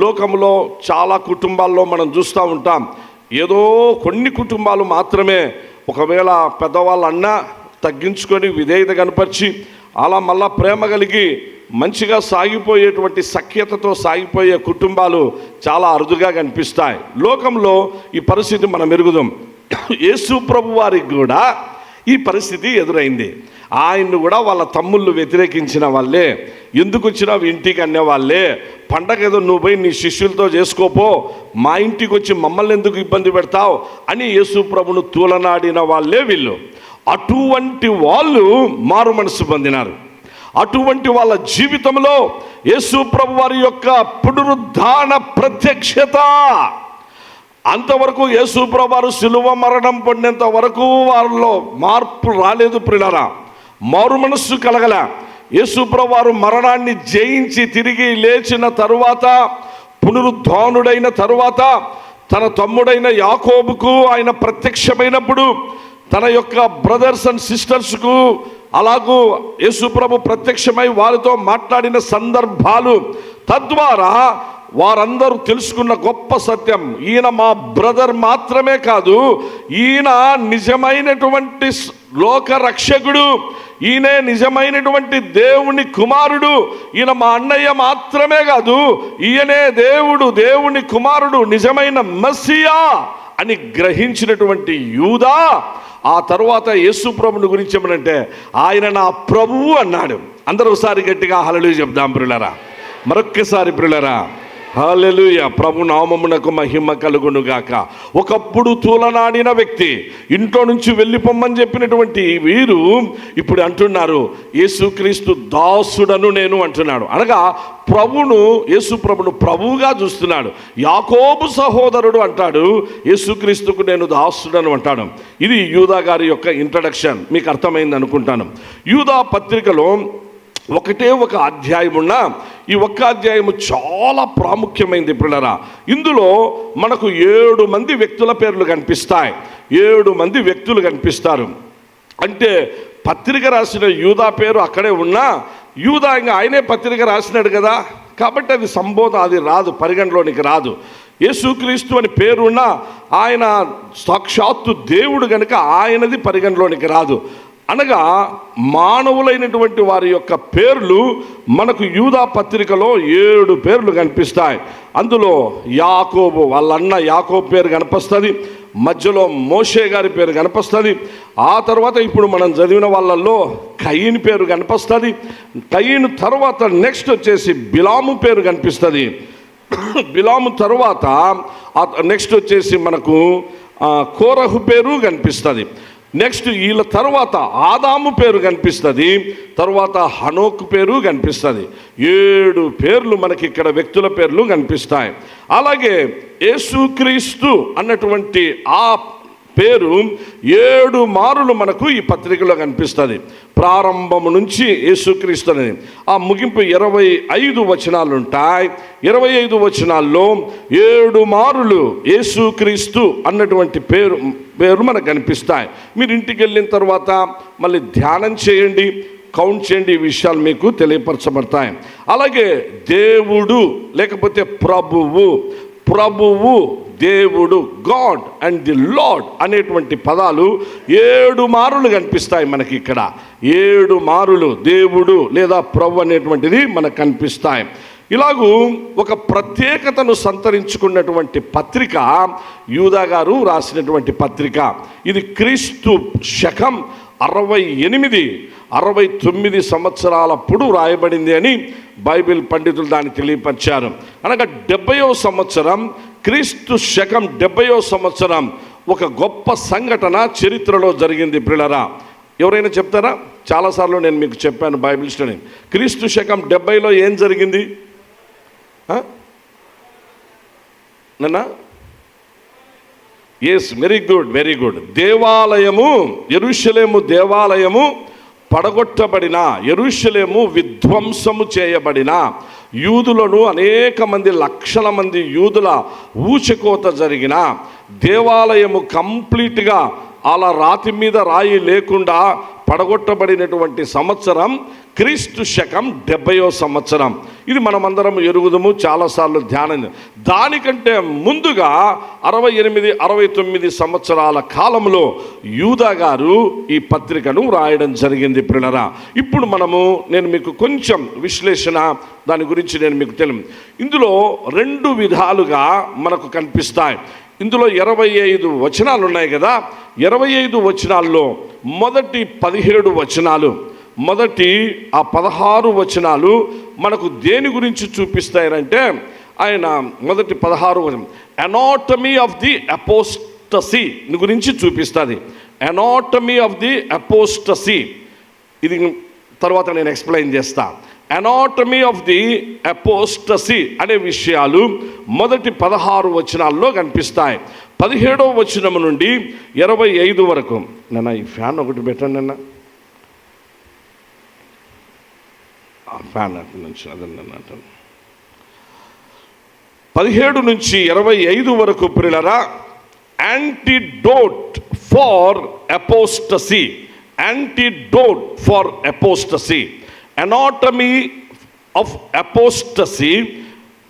లోకంలో చాలా కుటుంబాల్లో మనం చూస్తూ ఉంటాం. ఏదో కొన్ని కుటుంబాలు మాత్రమే ఒకవేళ పెద్దవాళ్ళు అన్నా తగ్గించుకొని విధేయత కనపరిచి అలా మళ్ళా ప్రేమ కలిగి మంచిగా సాగిపోయేటువంటి సఖ్యతతో సాగిపోయే కుటుంబాలు చాలా అరుదుగా కనిపిస్తాయి. లోకంలో ఈ పరిస్థితి మనం ఎరుగుదాం. యేసు ప్రభు వారికి కూడా ఈ పరిస్థితి ఎదురైంది. ఆయన్ను కూడా వాళ్ళ తమ్ముళ్ళు వ్యతిరేకించిన వాళ్ళే, ఎందుకు వచ్చినావు ఇంటికి అనేవాళ్ళే, పండగ ఏదో నువ్వు పోయి నీ శిష్యులతో చేసుకోపో, మా ఇంటికి వచ్చి మమ్మల్ని ఎందుకు ఇబ్బంది పెడతావు అని యేసు ప్రభును తూలనాడిన వాళ్ళే వీళ్ళు. అటువంటి వాళ్ళు మారు మనసు పొందినారు. అటువంటి వాళ్ళ జీవితంలో యేసు ప్రభు వారి యొక్క పునరుద్ధాన ప్రత్యక్షత, అంతవరకు యేసు ప్రభు వారు శిలువ మరణం పొందేంత వరకు వారిలో మార్పు రాలేదు. ప్రియులారా, మారు మనస్సు కలగల. యేసు ప్రభు వారు మరణాన్ని జయించి తిరిగి లేచిన తరువాత, పునరుద్ధానుడైన తరువాత తన తమ్ముడైన యాకోబుకు ఆయన ప్రత్యక్షమైనప్పుడు, తన యొక్క బ్రదర్స్ అండ్ సిస్టర్స్కు అలాగూ యేసు ప్రభు ప్రత్యక్షమై వారితో మాట్లాడిన సందర్భాలు, తద్వారా వారందరూ తెలుసుకున్న గొప్ప సత్యం, ఈయన మా బ్రదర్ మాత్రమే కాదు, ఈయన నిజమైనటువంటి లోక రక్షకుడు, ఈయనే నిజమైనటువంటి దేవుని కుమారుడు, ఈయన మా అన్నయ్య మాత్రమే కాదు, ఈయనే దేవుడు, దేవుని కుమారుడు, నిజమైన మెస్సియా అని గ్రహించినటువంటి యూదా ఆ తరువాత యేసు ప్రభుని గురించి ఏమనంటే ఆయన నా ప్రభువు అన్నాడు. అందరూ ఒకసారి గట్టిగా హల్లెలూయా చెప్దాం ప్రియులారా. మరొక్కసారి ప్రియులారా, హల్లెలూయా. ప్రభు నామమునకు మహిమ కలుగునుగాక. ఒకప్పుడు తూలనాడిన వ్యక్తి, ఇంట్లో నుంచి వెళ్ళిపోమ్మని చెప్పినటువంటి వీరు ఇప్పుడు అంటున్నారు యేసుక్రీస్తు దాసుడను నేను అంటున్నాడు. అనగా ప్రభును, యేసు ప్రభును ప్రభువుగా చూస్తున్నాడు. యాకోబు సహోదరుడు అంటాడు, యేసుక్రీస్తుకు నేను దాసుడను అంటాడు. ఇది యూదా గారి యొక్క ఇంట్రడక్షన్. మీకు అర్థమైంది అనుకుంటాను. యూదా పత్రికలో ఒకటే ఒక అధ్యాయం ఉన్న ఈ ఒక్క అధ్యాయము చాలా ప్రాముఖ్యమైనది పిల్లరా. ఇందులో మనకు 7 మంది వ్యక్తుల పేర్లు కనిపిస్తాయి. 7 మంది వ్యక్తులు కనిపిస్తారు. అంటే పత్రిక రాసిన యూదా పేరు అక్కడే ఉన్నా, యూదా ఇంకా ఆయనే పత్రిక రాసినాడు కదా, కాబట్టి అది సంబోధన, అది రాదు, పరిగణలోనికి రాదు. యేసుక్రీస్తు అని పేరున్నా ఆయన సాక్షాత్తు దేవుడు కనుక ఆయనది పరిగణలోనికి రాదు. అనగా మానవులైనటువంటి వారి యొక్క పేర్లు మనకు యూదా పత్రికలో 7 పేర్లు కనిపిస్తాయి. అందులో యాకోబు, వాళ్ళ అన్న యాకోబు పేరు కనిపిస్తుంది, మధ్యలో మోషే గారి పేరు కనిపిస్తుంది, ఆ తర్వాత ఇప్పుడు మనం చదివిన వాళ్ళల్లో కయీను పేరు కనిపిస్తుంది, కయీను తర్వాత నెక్స్ట్ వచ్చేసి బిలాము పేరు కనిపిస్తుంది, బిలాము తర్వాత నెక్స్ట్ వచ్చేసి మనకు కోరహు పేరు కనిపిస్తుంది, నెక్స్ట్ వీళ్ళ తర్వాత ఆదాము పేరు కనిపిస్తుంది, తర్వాత హనోక్ పేరు కనిపిస్తుంది. 7 పేర్లు మనకి ఇక్కడ వ్యక్తుల పేర్లు కనిపిస్తాయి. అలాగే యేసుక్రీస్తు అన్నటువంటి ఆ పేరు 7 మారులు మనకు ఈ పత్రికలో కనిపిస్తుంది. ప్రారంభము నుంచి యేసుక్రీస్తు అనేది ఆ ముగింపు 25 వచనాలు ఉంటాయి. 25 వచనాల్లో 7 మారులు యేసుక్రీస్తు అన్నటువంటి పేరు మనకు కనిపిస్తాయి. మీరు ఇంటికి వెళ్ళిన తర్వాత మళ్ళీ ధ్యానం చేయండి, కౌంట్ చేయండి, ఈ విషయాలు మీకు తెలియపరచబడతాయి. అలాగే దేవుడు లేకపోతే ప్రభువు, దేవుడు, గాడ్ అండ్ ది లార్డ్ అనేటువంటి పదాలు 7 మారులు కనిపిస్తాయి మనకి ఇక్కడ. 7 మారులు దేవుడు లేదా ప్రభు అనేటువంటిది మనకు కనిపిస్తాయి. ఇలాగూ ఒక ప్రత్యేకతను సంతరించుకున్నటువంటి పత్రిక యూదా గారు రాసినటువంటి పత్రిక. ఇది క్రీస్తు శకం 69 సంవత్సరాలప్పుడు రాయబడింది అని బైబిల్ పండితులు దాన్ని తెలియపరిచారు. అనగా 70వ సంవత్సరం, క్రీస్తు శకం 70వ సంవత్సరం ఒక గొప్ప సంఘటన చరిత్రలో జరిగింది ప్రియులారా. ఎవరైనా చెప్తారా? చాలాసార్లు నేను మీకు చెప్పాను బైబిల్ స్టడీ. క్రీస్తు శకం 70లో ఏం జరిగింది? నన్న yes, very good, very good. దేవాలయము, యెరూషలేము దేవాలయము పడగొట్టబడిన, యెరూషలేము విధ్వంసము చేయబడిన, యూదులను అనేక మంది, లక్షల మంది యూదుల ఊచకోత జరిగిన, దేవాలయము కంప్లీట్గా అలా రాతి మీద రాయి లేకుండా పడగొట్టబడినటువంటి సంవత్సరం క్రీస్తు శకం 70వ సంవత్సరం. ఇది మనమందరం ఎరుగుదము, చాలాసార్లు ధ్యానం. దానికంటే ముందుగా 69 సంవత్సరాల కాలంలో యూదా గారు ఈ పత్రికను రాయడం జరిగింది ప్రియులారా. ఇప్పుడు నేను మీకు కొంచెం విశ్లేషణ దాని గురించి నేను మీకు తెలియదు. ఇందులో 2 విధాలుగా మనకు కనిపిస్తాయి. ఇందులో 25 వచనాలు ఉన్నాయి కదా. 25 వచనాల్లో మొదటి 17 వచనాలు, మొదటి 16 వచనాలు మనకు దేని గురించి చూపిస్తాయనంటే, ఆయన మొదటి 16 వచనం ఎనాటమీ ఆఫ్ ది అపోస్టసీ గురించి చూపిస్తుంది. ఎనాటమీ ఆఫ్ ది అపోస్టసీ, ఇది తర్వాత నేను ఎక్స్ప్లెయిన్ చేస్తా. ఎనాటమీ ఆఫ్ ది అపోస్టసీ అనే విషయాలు మొదటి 16 వచనాల్లో కనిపిస్తాయి. 17వ వచనం నుండి 25 వరకు. నన్న ఈ ఫ్యాన్ ఒకటి పెట్టండి అన్న, ఫ్యాన్ అటు నుంచి అదన్నట్టు. 17 నుంచి 25 వరకు ప్రియులారా, antidote for apostasy, antidote for apostasy, anatomy of apostasy.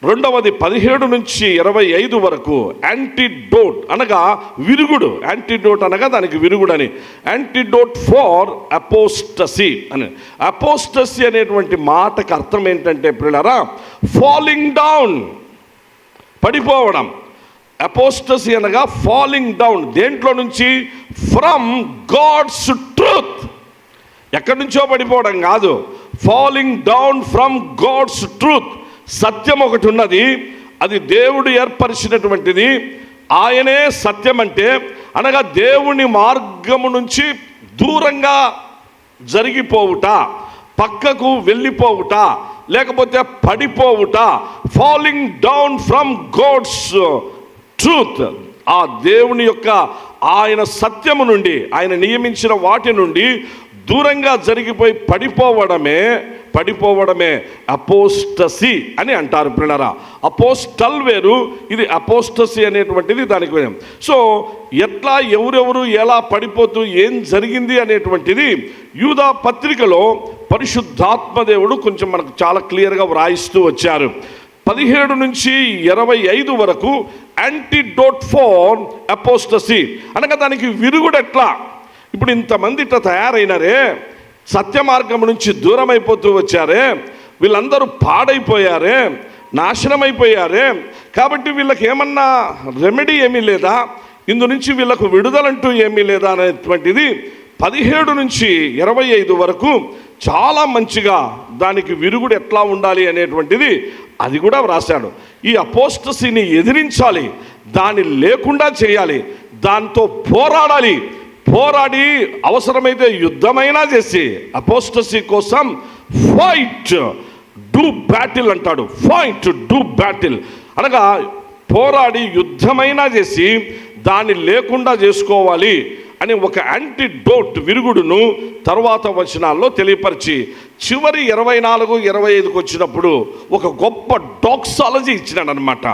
రెండవది 17 నుంచి 25 వరకు యాంటీడోట్ అనగా విరుగుడు, యాంటీడోట్ అనగా దానికి విరుగుడని, యాంటీడోట్ ఫార్ అపోస్టసీ అని. అపోస్టసీ అనేటువంటి మాటకు అర్థం ఏంటంటే ప్రియులారా, ఫాలింగ్ డౌన్, పడిపోవడం. అపోస్టసీ అనగా ఫాలింగ్ డౌన్. దేంట్లో నుంచి? From God's truth. ఎక్కడి నుంచో పడిపోవడం కాదు, falling down from God's truth. సత్యం ఒకటి ఉన్నది, అది దేవుడు ఏర్పరిచినటువంటిది, ఆయనే సత్యం అంటే. అనగా దేవుని మార్గము నుంచి దూరంగా జరిగిపోవుట, పక్కకు వెళ్ళిపోవుట, లేకపోతే పడిపోవుట. Falling down from God's truth, ఆ దేవుని యొక్క ఆయన సత్యము నుండి, ఆయన నియమించిన వాటి నుండి దూరంగా జరిగిపోయి పడిపోవడమే అపోస్టసీ అని అంటారు ప్రియులారా. అపోస్టల్ వేరు, ఇది అపోస్టసీ అనేటువంటిది దానికి వేరు. సో ఎట్లా, ఎవరెవరు ఎలా పడిపోతూ ఏం జరిగింది అనేటువంటిది యూదా పత్రికలో పరిశుద్ధాత్మదేవుడు కొంచెం మనకు చాలా క్లియర్గా వ్రాయిస్తూ వచ్చారు. 17 నుంచి 25 వరకు యాంటీడోట్ ఫార్ అపోస్టసీ అనగా దానికి విరుగుడు ఎట్లా. ఇప్పుడు ఇంతమంది ఇట్లా తయారైనారే, సత్య మార్గం నుంచి దూరం అయిపోతూ వచ్చారే, వీళ్ళందరూ పాడైపోయారే, నాశనం అయిపోయారే. కాబట్టి వీళ్ళకి ఏమన్నా రెమెడీ ఏమీ లేదా, ఇందు నుంచి వీళ్ళకు విడుదలంటూ ఏమీ లేదా అనేటువంటిది 17 నుంచి 25 వరకు చాలా మంచిగా దానికి విరుగుడు ఎట్లా ఉండాలి అనేటువంటిది అది కూడా వ్రాశాడు. ఈ అపోస్టసీని ఎదిరించాలి, దాన్ని లేకుండా చేయాలి, దాంతో పోరాడాలి, పోరాడి అవసరమైతే యుద్ధమైనా చేసి అపోస్టసీ కోసం ఫైట్, డూ బ్యాటిల్ అంటాడు. ఫైట్, డూ బ్యాటిల్ అనగా పోరాడి యుద్ధమైనా చేసి దాన్ని లేకుండా చేసుకోవాలి అని ఒక యాంటీడోట్ విరుగుడును తర్వాత వచనాల్లో తెలియపరిచి చివరి 24-25కు వచ్చినప్పుడు ఒక గొప్ప డాక్సాలజీ ఇచ్చినాడు అనమాట.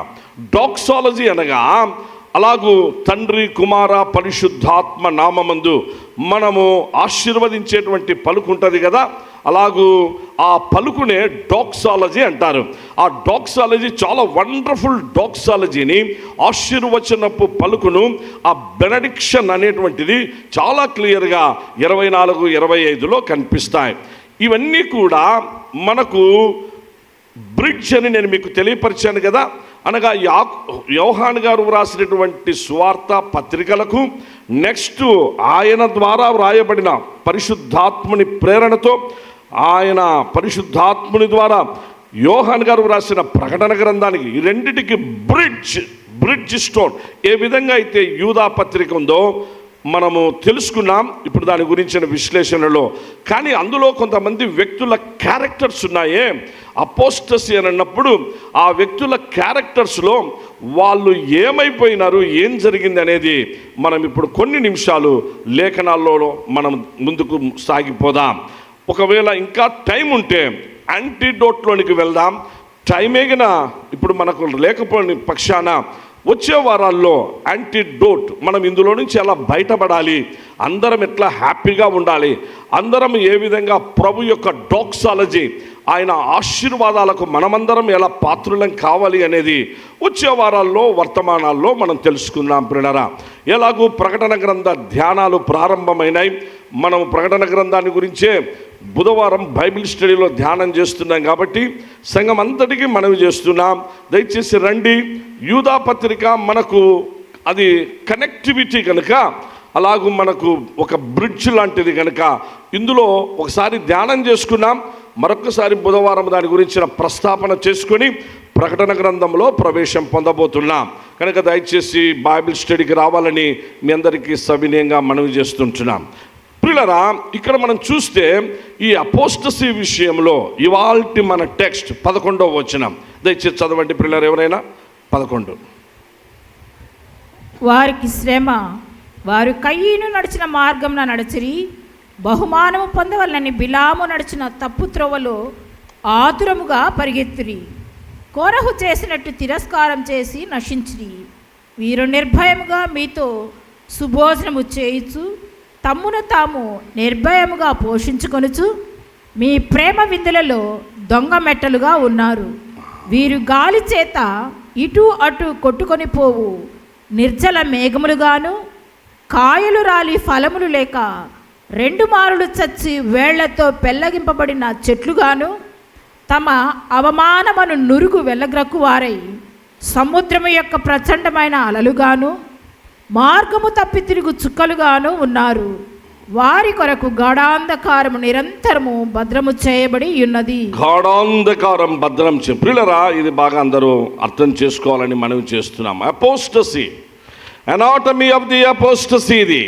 డాక్సాలజీ అనగా అలాగూ తండ్రి, కుమార, పరిశుద్ధాత్మ నామమందు మనము ఆశీర్వదించేటువంటి పలుకు ఉంటుంది కదా, అలాగూ ఆ పలుకునే డాక్సాలజీ అంటారు. ఆ డాక్సాలజీ చాలా వండర్ఫుల్ డాక్సాలజీని, ఆశీర్వచనపు పలుకును, ఆ బెనడిక్షన్ అనేటువంటిది చాలా క్లియర్గా 24-25లో కనిపిస్తాయి. ఇవన్నీ కూడా మనకు బ్రిడ్జ్ అని నేను మీకు తెలియపరిచాను కదా. అనగా యోహాను గారు వ్రాసినటువంటి సువార్త పత్రికలకు నెక్స్ట్ ఆయన ద్వారా వ్రాయబడిన పరిశుద్ధాత్ముని ప్రేరణతో ఆయన పరిశుద్ధాత్ముని ద్వారా యోహాను గారు వ్రాసిన ప్రకటన గ్రంథానికి ఈ రెండిటికి బ్రిడ్జ్ స్టోన్ ఏ విధంగా అయితే యూదా పత్రిక ఉందో మనము తెలుసుకున్నాం ఇప్పుడు దాని గురించిన విశ్లేషణలో. కానీ అందులో కొంతమంది వ్యక్తుల క్యారెక్టర్స్ ఉన్నాయే, అపోస్టసీ అని అన్నప్పుడు ఆ వ్యక్తుల క్యారెక్టర్స్లో వాళ్ళు ఏమైపోయినారు, ఏం జరిగింది అనేది మనం ఇప్పుడు కొన్ని నిమిషాలు లేఖనాల్లో మనం ముందుకు సాగిపోదాం. ఒకవేళ ఇంకా టైం ఉంటే యాంటీడోట్లోనికి వెళ్దాం. టైమేగిన ఇప్పుడు మనకు లేకపోయిన పక్షాన వచ్చే వారాల్లో యాంటీడోట్ మనం ఇందులో నుంచి ఎలా బయటపడాలి, అందరం ఎట్లా హ్యాపీగా ఉండాలి, అందరం ఏ విధంగా ప్రభు యొక్క డాక్సాలజీ ఆయన ఆశీర్వాదాలకు మనమందరం ఎలా పాత్రులం కావాలి అనేది వచ్చే వారాల్లో వర్తమానాల్లో మనం తెలుసుకుందాం. ప్రియులారా, ఎలాగూ ప్రకటన గ్రంథ ధ్యానాలు ప్రారంభమైనాయి. మనం ప్రకటన గ్రంథాన్ని గురించే బుధవారం బైబిల్ స్టడీలో ధ్యానం చేస్తున్నాం కాబట్టి సంఘం అంతటికీ మనవి చేస్తున్నాం, దయచేసి రండి. యూదా పత్రిక మనకు అది కనెక్టివిటీ కనుక, అలాగూ మనకు ఒక బ్రిడ్జ్ లాంటిది కనుక ఇందులో ఒకసారి ధ్యానం చేసుకున్నాం, మరొకసారి బుధవారం దాని గురించిన ప్రస్తాపన చేసుకొని ప్రకటన గ్రంథంలో ప్రవేశం పొందబోతున్నాం కనుక దయచేసి బైబిల్ స్టడీకి రావాలని మీ అందరికీ సవినయంగా మనవి చేస్తుంటున్నాం. ప్రియులారా, ఇక్కడ మనం చూస్తే ఈ అపోస్టసీ విషయంలో ఇవాల్టి మన టెక్స్ట్ 11వ వచనం దయచేసి చదవండి ప్రియులారా, ఎవరైనా 11. వారికి శ్రమ, వారు కయ్యను నడిచిన మార్గంన నడిచిరి, బహుమానము పొందవలనని బిలాము నడిచిన తప్పు త్రోవలో ఆతురముగా పరిగెత్తిరి, కోరహు చేసినట్టు తిరస్కారం చేసి నశించిరి. వీరు నిర్భయముగా మీతో సుభోజనము చేయుచు తమ్మును తాము నిర్భయముగా పోషించుకొనుచు మీ ప్రేమ విందులలో దొంగ మెట్టలుగా ఉన్నారు. వీరు గాలి చేత ఇటు అటు కొట్టుకొని పోవు నిర్జల మేఘములుగాను, కాయలు రాలి ఫలములు లేక 2 మారులు చచ్చి వేళ్లతో పెళ్ళగింపబడిన చెట్లుగాను, తమ అవమానమును నురుగు వెళ్ళగ్రక్కువారై సముద్రము యొక్క ప్రచండమైన అలలుగాను, మార్గము తప్పి తిరుగు చుక్కలుగాను ఉన్నారు. వారి కొరకు గాఢాంధకారము నిరంతరము భద్రము చేయబడి ఉన్నది. గాఢాంధకారం భద్రం ప్రియులారా, ఇది బాగా అందరూ అర్థం చేసుకోవాలని మనవి చేస్తున్నాం. Apostasy, anatomy of the apostasy, ఇది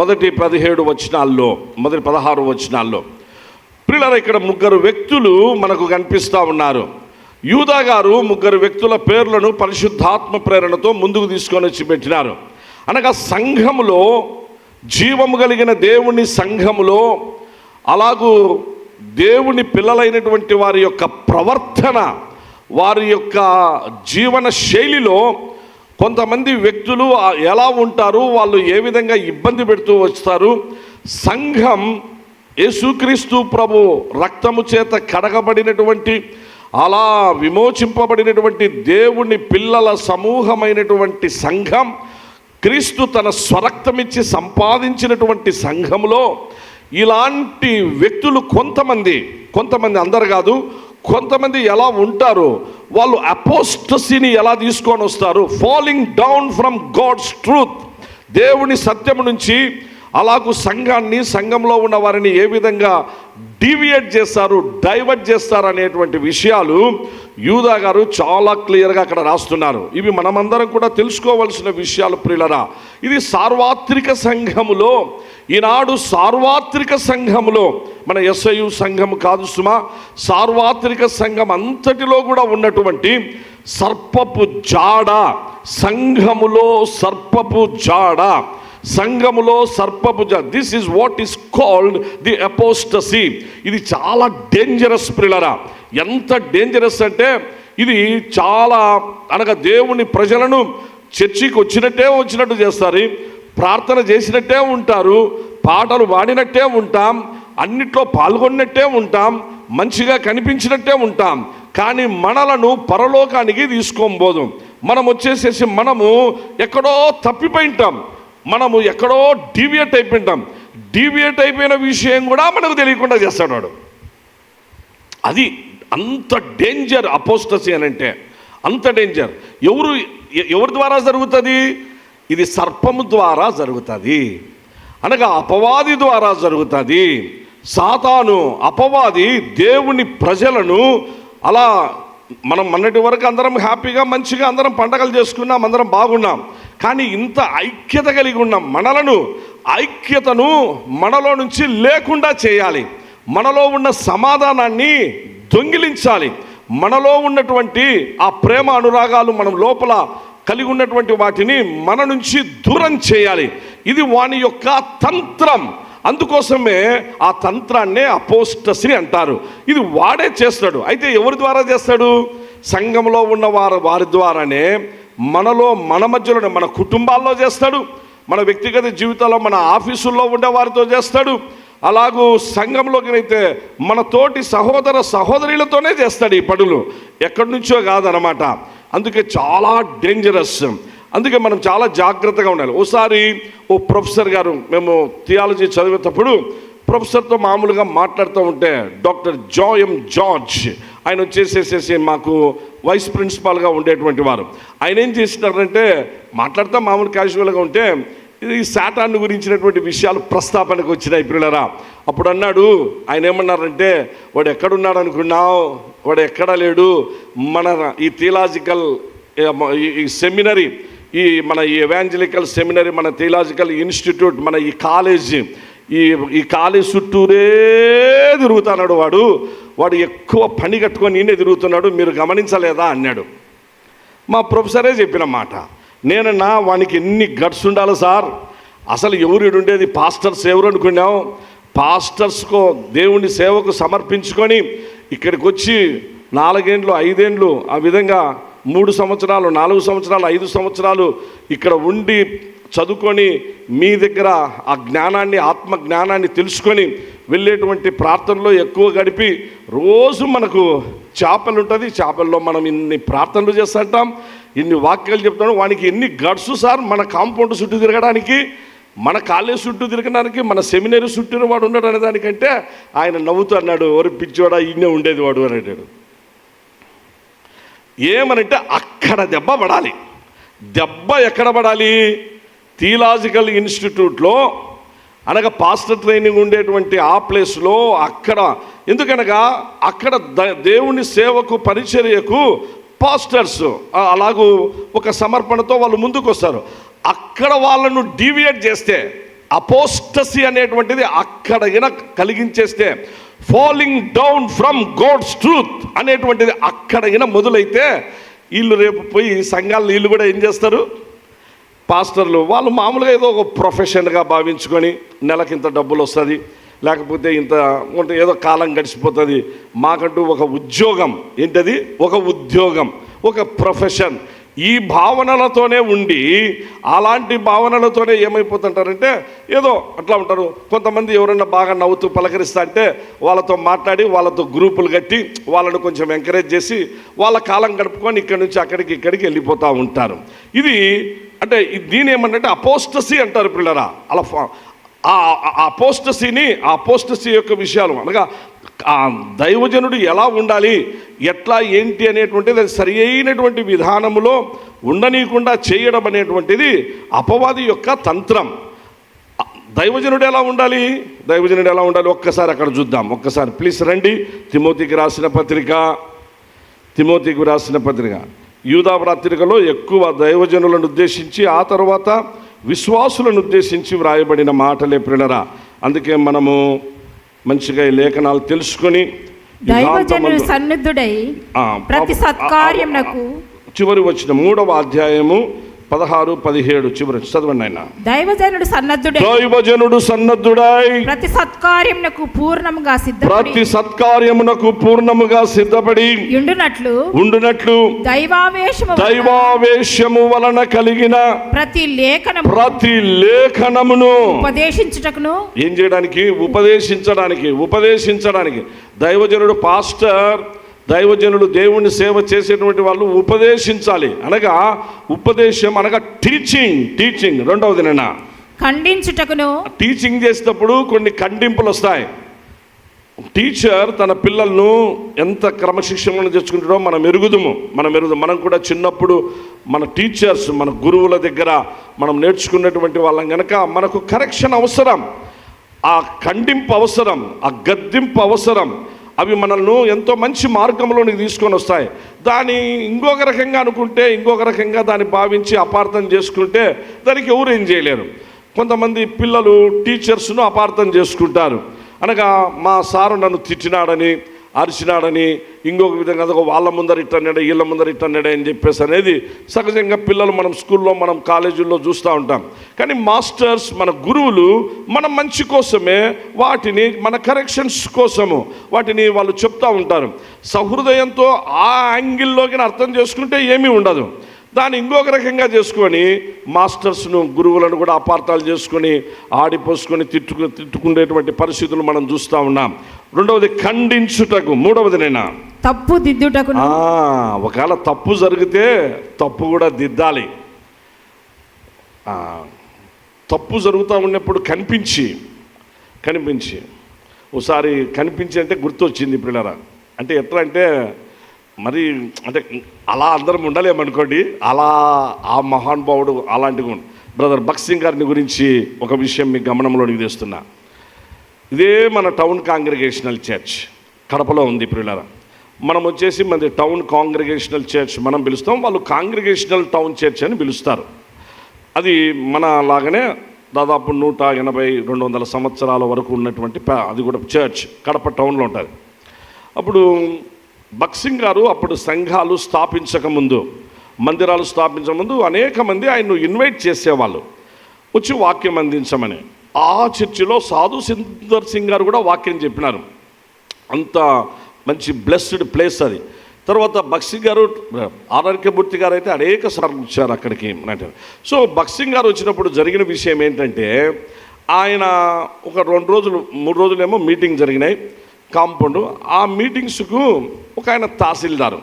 మొదటి 17 వచనాల్లో, మొదటి 16 వచనాల్లో. ప్రియులారా, ఇక్కడ 3 వ్యక్తులు మనకు కనిపిస్తూ ఉన్నారు. యూదా గారు 3 వ్యక్తుల పేర్లను పరిశుద్ధాత్మ ప్రేరణతో ముందుకు తీసుకొని వచ్చి పెట్టినారు. అనగా సంఘములో, జీవము కలిగిన దేవుని సంఘములో, అలాగూ దేవుని పిల్లలైనటువంటి వారి యొక్క ప్రవర్తన, వారి యొక్క జీవన శైలిలో కొంతమంది వ్యక్తులు ఎలా ఉంటారు, వాళ్ళు ఏ విధంగా ఇబ్బంది పెడుతూ వస్తారు. సంఘం యేసుక్రీస్తు ప్రభు రక్తము చేత కడగబడినటువంటి, అలా విమోచింపబడినటువంటి దేవుని పిల్లల సమూహమైనటువంటి సంఘం, క్రీస్తు తన స్వరక్తమిచ్చి సంపాదించినటువంటి సంఘంలో ఇలాంటి వ్యక్తులు కొంతమంది అందరు కాదు, కొంతమంది ఎలా ఉంటారు, వాళ్ళు అపోస్టసీని ఎలా తీసుకొని వస్తారు, falling down from God's truth, దేవుని సత్యము నుంచి అలాగూ సంఘాన్ని, సంఘంలో ఉన్న వారిని ఏ విధంగా డీవియేట్ చేస్తారు, డైవర్ట్ చేస్తారు అనేటువంటి విషయాలు యూదా గారు చాలా క్లియర్గా అక్కడ రాస్తున్నారు. ఇవి మనమందరం కూడా తెలుసుకోవాల్సిన విషయాలు ప్రియులరా. ఇది సార్వత్రిక సంఘములో, ఈనాడు సార్వత్రిక సంఘములో, మన ఎస్ఐయు సంఘం కాదు సుమా, సార్వత్రిక సంఘం అంతటిలో కూడా ఉన్నటువంటి సర్పపు జాడ, సంఘములో సర్పపు జాడ, సంఘములో సర్పపు జాడ, this is what is called the apostasy. ఇది చాలా డేంజరస్ ప్రియులరా. ఎంత డేంజరస్ అంటే ఇది చాలా, అనగా దేవుని ప్రజలను చర్చికి వచ్చినట్టు చేస్తారు, ప్రార్థన చేసినట్టే ఉంటారు, పాటలు పాడినట్టే ఉంటాం, అన్నిట్లో పాల్గొన్నట్టే ఉంటాం, మంచిగా కనిపించినట్టే ఉంటాం, కానీ మనలను పరలోకానికి తీసుకోబోదు. మనం వచ్చేసేసి మనము ఎక్కడో తప్పిపోయింటాం, మనము ఎక్కడో డీవియేట్ అయిపోయింటాం. డీవియేట్ అయిపోయిన విషయం కూడా మనకు తెలియకుండా చేస్తాడు వాడు. అది అంత డేంజర్ అపోస్టసీ అని అంటే. అంత డేంజర్. ఎవరి ద్వారా జరుగుతుంది? ఇది సర్పము ద్వారా జరుగుతుంది, అనగా అపవాది ద్వారా జరుగుతుంది. సాతాను అపవాది దేవుని ప్రజలను అలా, మనం మొన్నటి వరకు అందరం హ్యాపీగా మంచిగా అందరం పండగలు చేసుకున్నాం, అందరం బాగున్నాం. కానీ ఇంత ఐక్యత కలిగి ఉన్నాం. ఐక్యతను మనలో నుంచి లేకుండా చేయాలి. మనలో ఉన్న సమాధానాన్ని దొంగిలించాలి. మనలో ఉన్నటువంటి ఆ ప్రేమ అనురాగాలు మనం లోపల కలిగి ఉన్నటువంటి వాటిని మన నుంచి దూరం చేయాలి. ఇది వాని యొక్క తంత్రం. అందుకోసమే ఆ తంత్రాన్నే అపోస్టసీ అంటారు. ఇది వాడే చేస్తాడు. అయితే ఎవరి ద్వారా చేస్తాడు? సంఘంలో ఉన్న వారి ద్వారానే మనలో, మన మధ్యలోనే, మన కుటుంబాల్లో చేస్తాడు, మన వ్యక్తిగత జీవితాల్లో, మన ఆఫీసుల్లో ఉండే వారితో చేస్తాడు. అలాగూ సంఘంలోకినైతే మన తోటి సహోదర సహోదరులతోనే చేస్తాడు ఈ పనులు, ఎక్కడి నుంచో కాదనమాట. అందుకే చాలా డేంజరస్. అందుకే మనం చాలా జాగ్రత్తగా ఉండాలి. ఓసారి ప్రొఫెసర్ గారు, మేము థియాలజీ చదివేటప్పుడు ప్రొఫెసర్తో మామూలుగా మాట్లాడుతూ ఉంటే, డాక్టర్ జార్జ్ ఆయన వచ్చేసేసేసి మాకు వైస్ ప్రిన్సిపాల్గా ఉండేటువంటి వారు. ఆయన ఏం చేసినారంటే, మాట్లాడుతూ మామూలు క్యాజువల్గా ఉంటే ఈ సాతాను గురించినటువంటి విషయాలు ప్రస్తాపనకు వచ్చినాయి పిల్లరా. అప్పుడు అన్నాడు, ఆయన ఏమన్నారంటే, వాడు ఎక్కడున్నాడు అనుకున్నావు, వాడు ఎక్కడా లేడు. మన ఈ థియలాజికల్ ఈ సెమినరీ, మన ఈ ఎవాంజలికల్ సెమినరీ, మన థియలాజికల్ ఇన్స్టిట్యూట్, మన ఈ కాలేజ్ చుట్టూరే తిరుగుతున్నాడు వాడు ఎక్కువ పని కట్టుకొని నేనే తిరుగుతున్నాడు, మీరు గమనించలేదా అన్నాడు. మా ప్రొఫెసరే చెప్పిన మాట. నేనన్నా వానికి ఎన్ని గట్స్ ఉండాలి సార్, అసలు ఎవరు ఉండేది? పాస్టర్స్ ఎవరు అనుకున్నావు? పాస్టర్స్కో దేవుని సేవకు సమర్పించుకొని ఇక్కడికి వచ్చి 4 ఏండ్లు 5 ఏండ్లు ఆ విధంగా 3 సంవత్సరాలు 4 సంవత్సరాలు 5 సంవత్సరాలు ఇక్కడ ఉండి చదువుకొని మీ దగ్గర ఆ జ్ఞానాన్ని, ఆత్మ జ్ఞానాన్ని తెలుసుకొని వెళ్ళేటువంటి ప్రార్థనలో ఎక్కువ గడిపి, రోజు మనకు చేపలు ఉంటుంది, చేపల్లో మనం ఇన్ని ప్రార్థనలు చేస్తుంటాం, ఇన్ని వాక్యాలు చెప్తాడు. వానికి ఎన్ని గడ్స్ సార్ మన కాంపౌండ్ చుట్టూ తిరగడానికి, మన కాలేజ్ చుట్టూ తిరగడానికి, మన సెమినరీ చుట్టూ వాడు ఉన్నాడు అనే దానికంటే ఆయన నవ్వుతూ అన్నాడు, ఎవరు పిచ్చోడా ఇన్నే ఉండేది వాడు అని అన్నాడు. ఏమనంటే అక్కడ దెబ్బ పడాలి. దెబ్బ ఎక్కడ పడాలి? థియలాజికల్ ఇన్స్టిట్యూట్లో, అనగా పాస్టర్ ట్రైనింగ్ ఉండేటువంటి ఆ ప్లేస్లో. అక్కడ ఎందుకనగా అక్కడ దేవుని సేవకు, పరిచర్యకు పాస్టర్స్ అలాగూ ఒక సమర్పణతో వాళ్ళు ముందుకు వస్తారు. అక్కడ వాళ్ళను డీవియేట్ చేస్తే, అపోస్టసీ అనేటువంటిది అక్కడ కలిగించేస్తే, falling down from God's truth అనేటువంటిది అక్కడ మొదలైతే, వీళ్ళు రేపు పోయి సంఘాలు వీళ్ళు కూడా ఏం చేస్తారు? పాస్టర్లు వాళ్ళు మామూలుగా ఏదో ఒక ప్రొఫెషన్గా భావించుకొని నెలకింత డబ్బులు వస్తుంది, లేకపోతే ఇంత ఏదో కాలం గడిచిపోతుంది, మాకంటూ ఒక ఉద్యోగం, ఏంటది? ఒక ఉద్యోగం, ఒక ప్రొఫెషన్, ఈ భావనలతోనే ఉండి, అలాంటి భావనలతోనే ఏమైపోతుంటారంటే ఏదో అట్లా ఉంటారు. కొంతమంది ఎవరన్నా బాగా నవ్వుతూ పలకరిస్తా అంటే వాళ్ళతో మాట్లాడి, వాళ్ళతో గ్రూపులు కట్టి, వాళ్ళను కొంచెం ఎంకరేజ్ చేసి వాళ్ళ కాలం గడుపుకొని ఇక్కడి నుంచి అక్కడికి ఇక్కడికి వెళ్ళిపోతూ ఉంటారు. ఇది అంటే దీని ఏమంటే అపోస్టసీ అంటారు పిల్లరా. అలా అపోస్టసీ యొక్క విషయాలు, అనగా దైవజనుడు ఎలా ఉండాలి, ఎట్లా ఏంటి అనేటువంటిది సరి అయినటువంటి విధానములో ఉండనీయకుండా చేయడం అనేటువంటిది అపవాది యొక్క తంత్రం. దైవజనుడు ఎలా ఉండాలి? ఒక్కసారి అక్కడ చూద్దాం. ఒక్కసారి ప్లీజ్ రండి. తిమోతికి రాసిన పత్రిక యూదా పత్రికలో ఎక్కువ దైవజనులను ఉద్దేశించి, ఆ తర్వాత విశ్వాసులను ఉద్దేశించి వ్రాయబడిన మాటలే ప్రియులారా. అందుకే మనము మంచిగా ఈ లేఖనాలు తెలుసుకొని దైవజనుడు సన్నిధుడై ప్రతి సత్కార్యమునకు, చివరి వచ్చిన 3వ అధ్యాయము 16-17 చివరి చదవండి ఆయన. దైవజనుడు సన్నద్ధుడై ప్రతి సత్కార్యమునకు పూర్ణముగా సిద్ధపడి ఉండునట్లు దైవావేశము వలన కలిగిన ప్రతి లేఖనమును ఉపదేశించుటకును, ఏం చేయడానికి? ఉపదేశించడానికి. దైవజనుడు పాస్టర్, దైవజనులు దేవుని సేవ చేసేటువంటి వాళ్ళు ఉపదేశించాలి. అనగా ఉపదేశం అనగా టీచింగ్. రెండవది ఖండించుటకును, టీచింగ్ చేసేటప్పుడు కొన్ని ఖండింపులు వస్తాయి. టీచర్ తన పిల్లలను ఎంత క్రమశిక్షణను తెచ్చుకుంటాడో మనం ఎరుగుదుము. మనం కూడా చిన్నప్పుడు మన టీచర్స్, మన గురువుల దగ్గర మనం నేర్చుకున్నటువంటి వాళ్ళం కనుక మనకు కరెక్షన్ అవసరం, ఆ ఖండింపు అవసరం, ఆ గద్దింపు అవసరం. అవి మనల్ని ఎంతో మంచి మార్గంలోనికి తీసుకొని వస్తాయి. దాన్ని ఇంకొక రకంగా అనుకుంటే, ఇంకొక రకంగా దాన్ని భావించి అపార్థం చేసుకుంటే దానికి ఎవరు ఏం చేయలేరు. కొంతమంది పిల్లలు టీచర్స్ను అపార్థం చేసుకుంటారు. అనగా మా సారు నన్ను తిట్టినాడని, అరిచినాడని, ఇంకొక విధంగా వాళ్ళ ముందర ఇట్టన్నాడే, వీళ్ళ ముందర ఇట్టన్నాడే అని చెప్పేసి అనేది సహజంగా పిల్లలు మనం స్కూల్లో, మనం కాలేజీల్లో చూస్తూ ఉంటాం. కానీ మాస్టర్స్, మన గురువులు మన మంచి కోసమే వాటిని, మన కరెక్షన్స్ కోసము వాటిని వాళ్ళు చెప్తూ ఉంటారు. సహృదయంతో ఆ యాంగిల్లోకి అర్థం చేసుకుంటే ఏమీ ఉండదు. దాన్ని ఇంకొక రకంగా చేసుకొని మాస్టర్స్ను, గురువులను కూడా అపార్థాలు చేసుకొని ఆడిపోసుకొని తిట్టుకునేటువంటి పరిస్థితులు మనం చూస్తూ ఉన్నాం. రెండవది ఖండించుటకు. మూడవదినైనా తప్పు దిద్దుటకు. ఒకవేళ తప్పు జరిగితే తప్పు కూడా దిద్దాలి. తప్పు జరుగుతూ ఉన్నప్పుడు కనిపించి ఒకసారి కనిపించి అంటే గుర్తొచ్చింది పిల్లరా. అంటే ఎట్లా అంటే మరి అంటే అలా అందరం ఉండలేమనుకోండి, అలా ఆ మహానుభావుడు అలాంటివి. బ్రదర్ భగత్ సింగ్ గారిని గురించి ఒక విషయం మీ గమనంలోనికి తెస్తున్నా. ఇదే మన టౌన్ కాంగ్రిగేషనల్ చర్చ్ కడపలో ఉంది పిల్లరా. మనం వచ్చేసి మన టౌన్ కాంగ్రిగేషనల్ చర్చ్ మనం పిలుస్తాం, వాళ్ళు కాంగ్రిగేషనల్ టౌన్ చర్చ్ అని పిలుస్తారు. అది మన లాగానే దాదాపు 180-200 సంవత్సరాల వరకు ఉన్నటువంటి అది కూడా చర్చ్ కడప టౌన్లో ఉంటుంది. అప్పుడు భగత్ సింగ్ గారు అప్పుడు సంఘాలు స్థాపించకముందు, మందిరాలు స్థాపించకముందు అనేక మంది ఆయన్ను ఇన్వైట్ చేసేవాళ్ళు వచ్చి వాక్యం అందించమని. ఆ చర్చిలో సాధు సుందర్ సింగ్ గారు కూడా వాక్యం చెప్పినారు. అంత మంచి బ్లెస్డ్ ప్లేస్ అది. తర్వాత భగత్ సింగ్ గారు, ఆరోగ్యమూర్తి గారు అయితే అనేక సార్లు వచ్చారు అక్కడికి. సో భగత్ సింగ్ గారు వచ్చినప్పుడు జరిగిన విషయం ఏంటంటే, ఆయన ఒక 2 రోజులు 3 రోజులేమో మీటింగ్ జరిగినాయి కాంపౌండ్. ఆ మీటింగ్స్కు ఒక ఆయన తహసీల్దార్,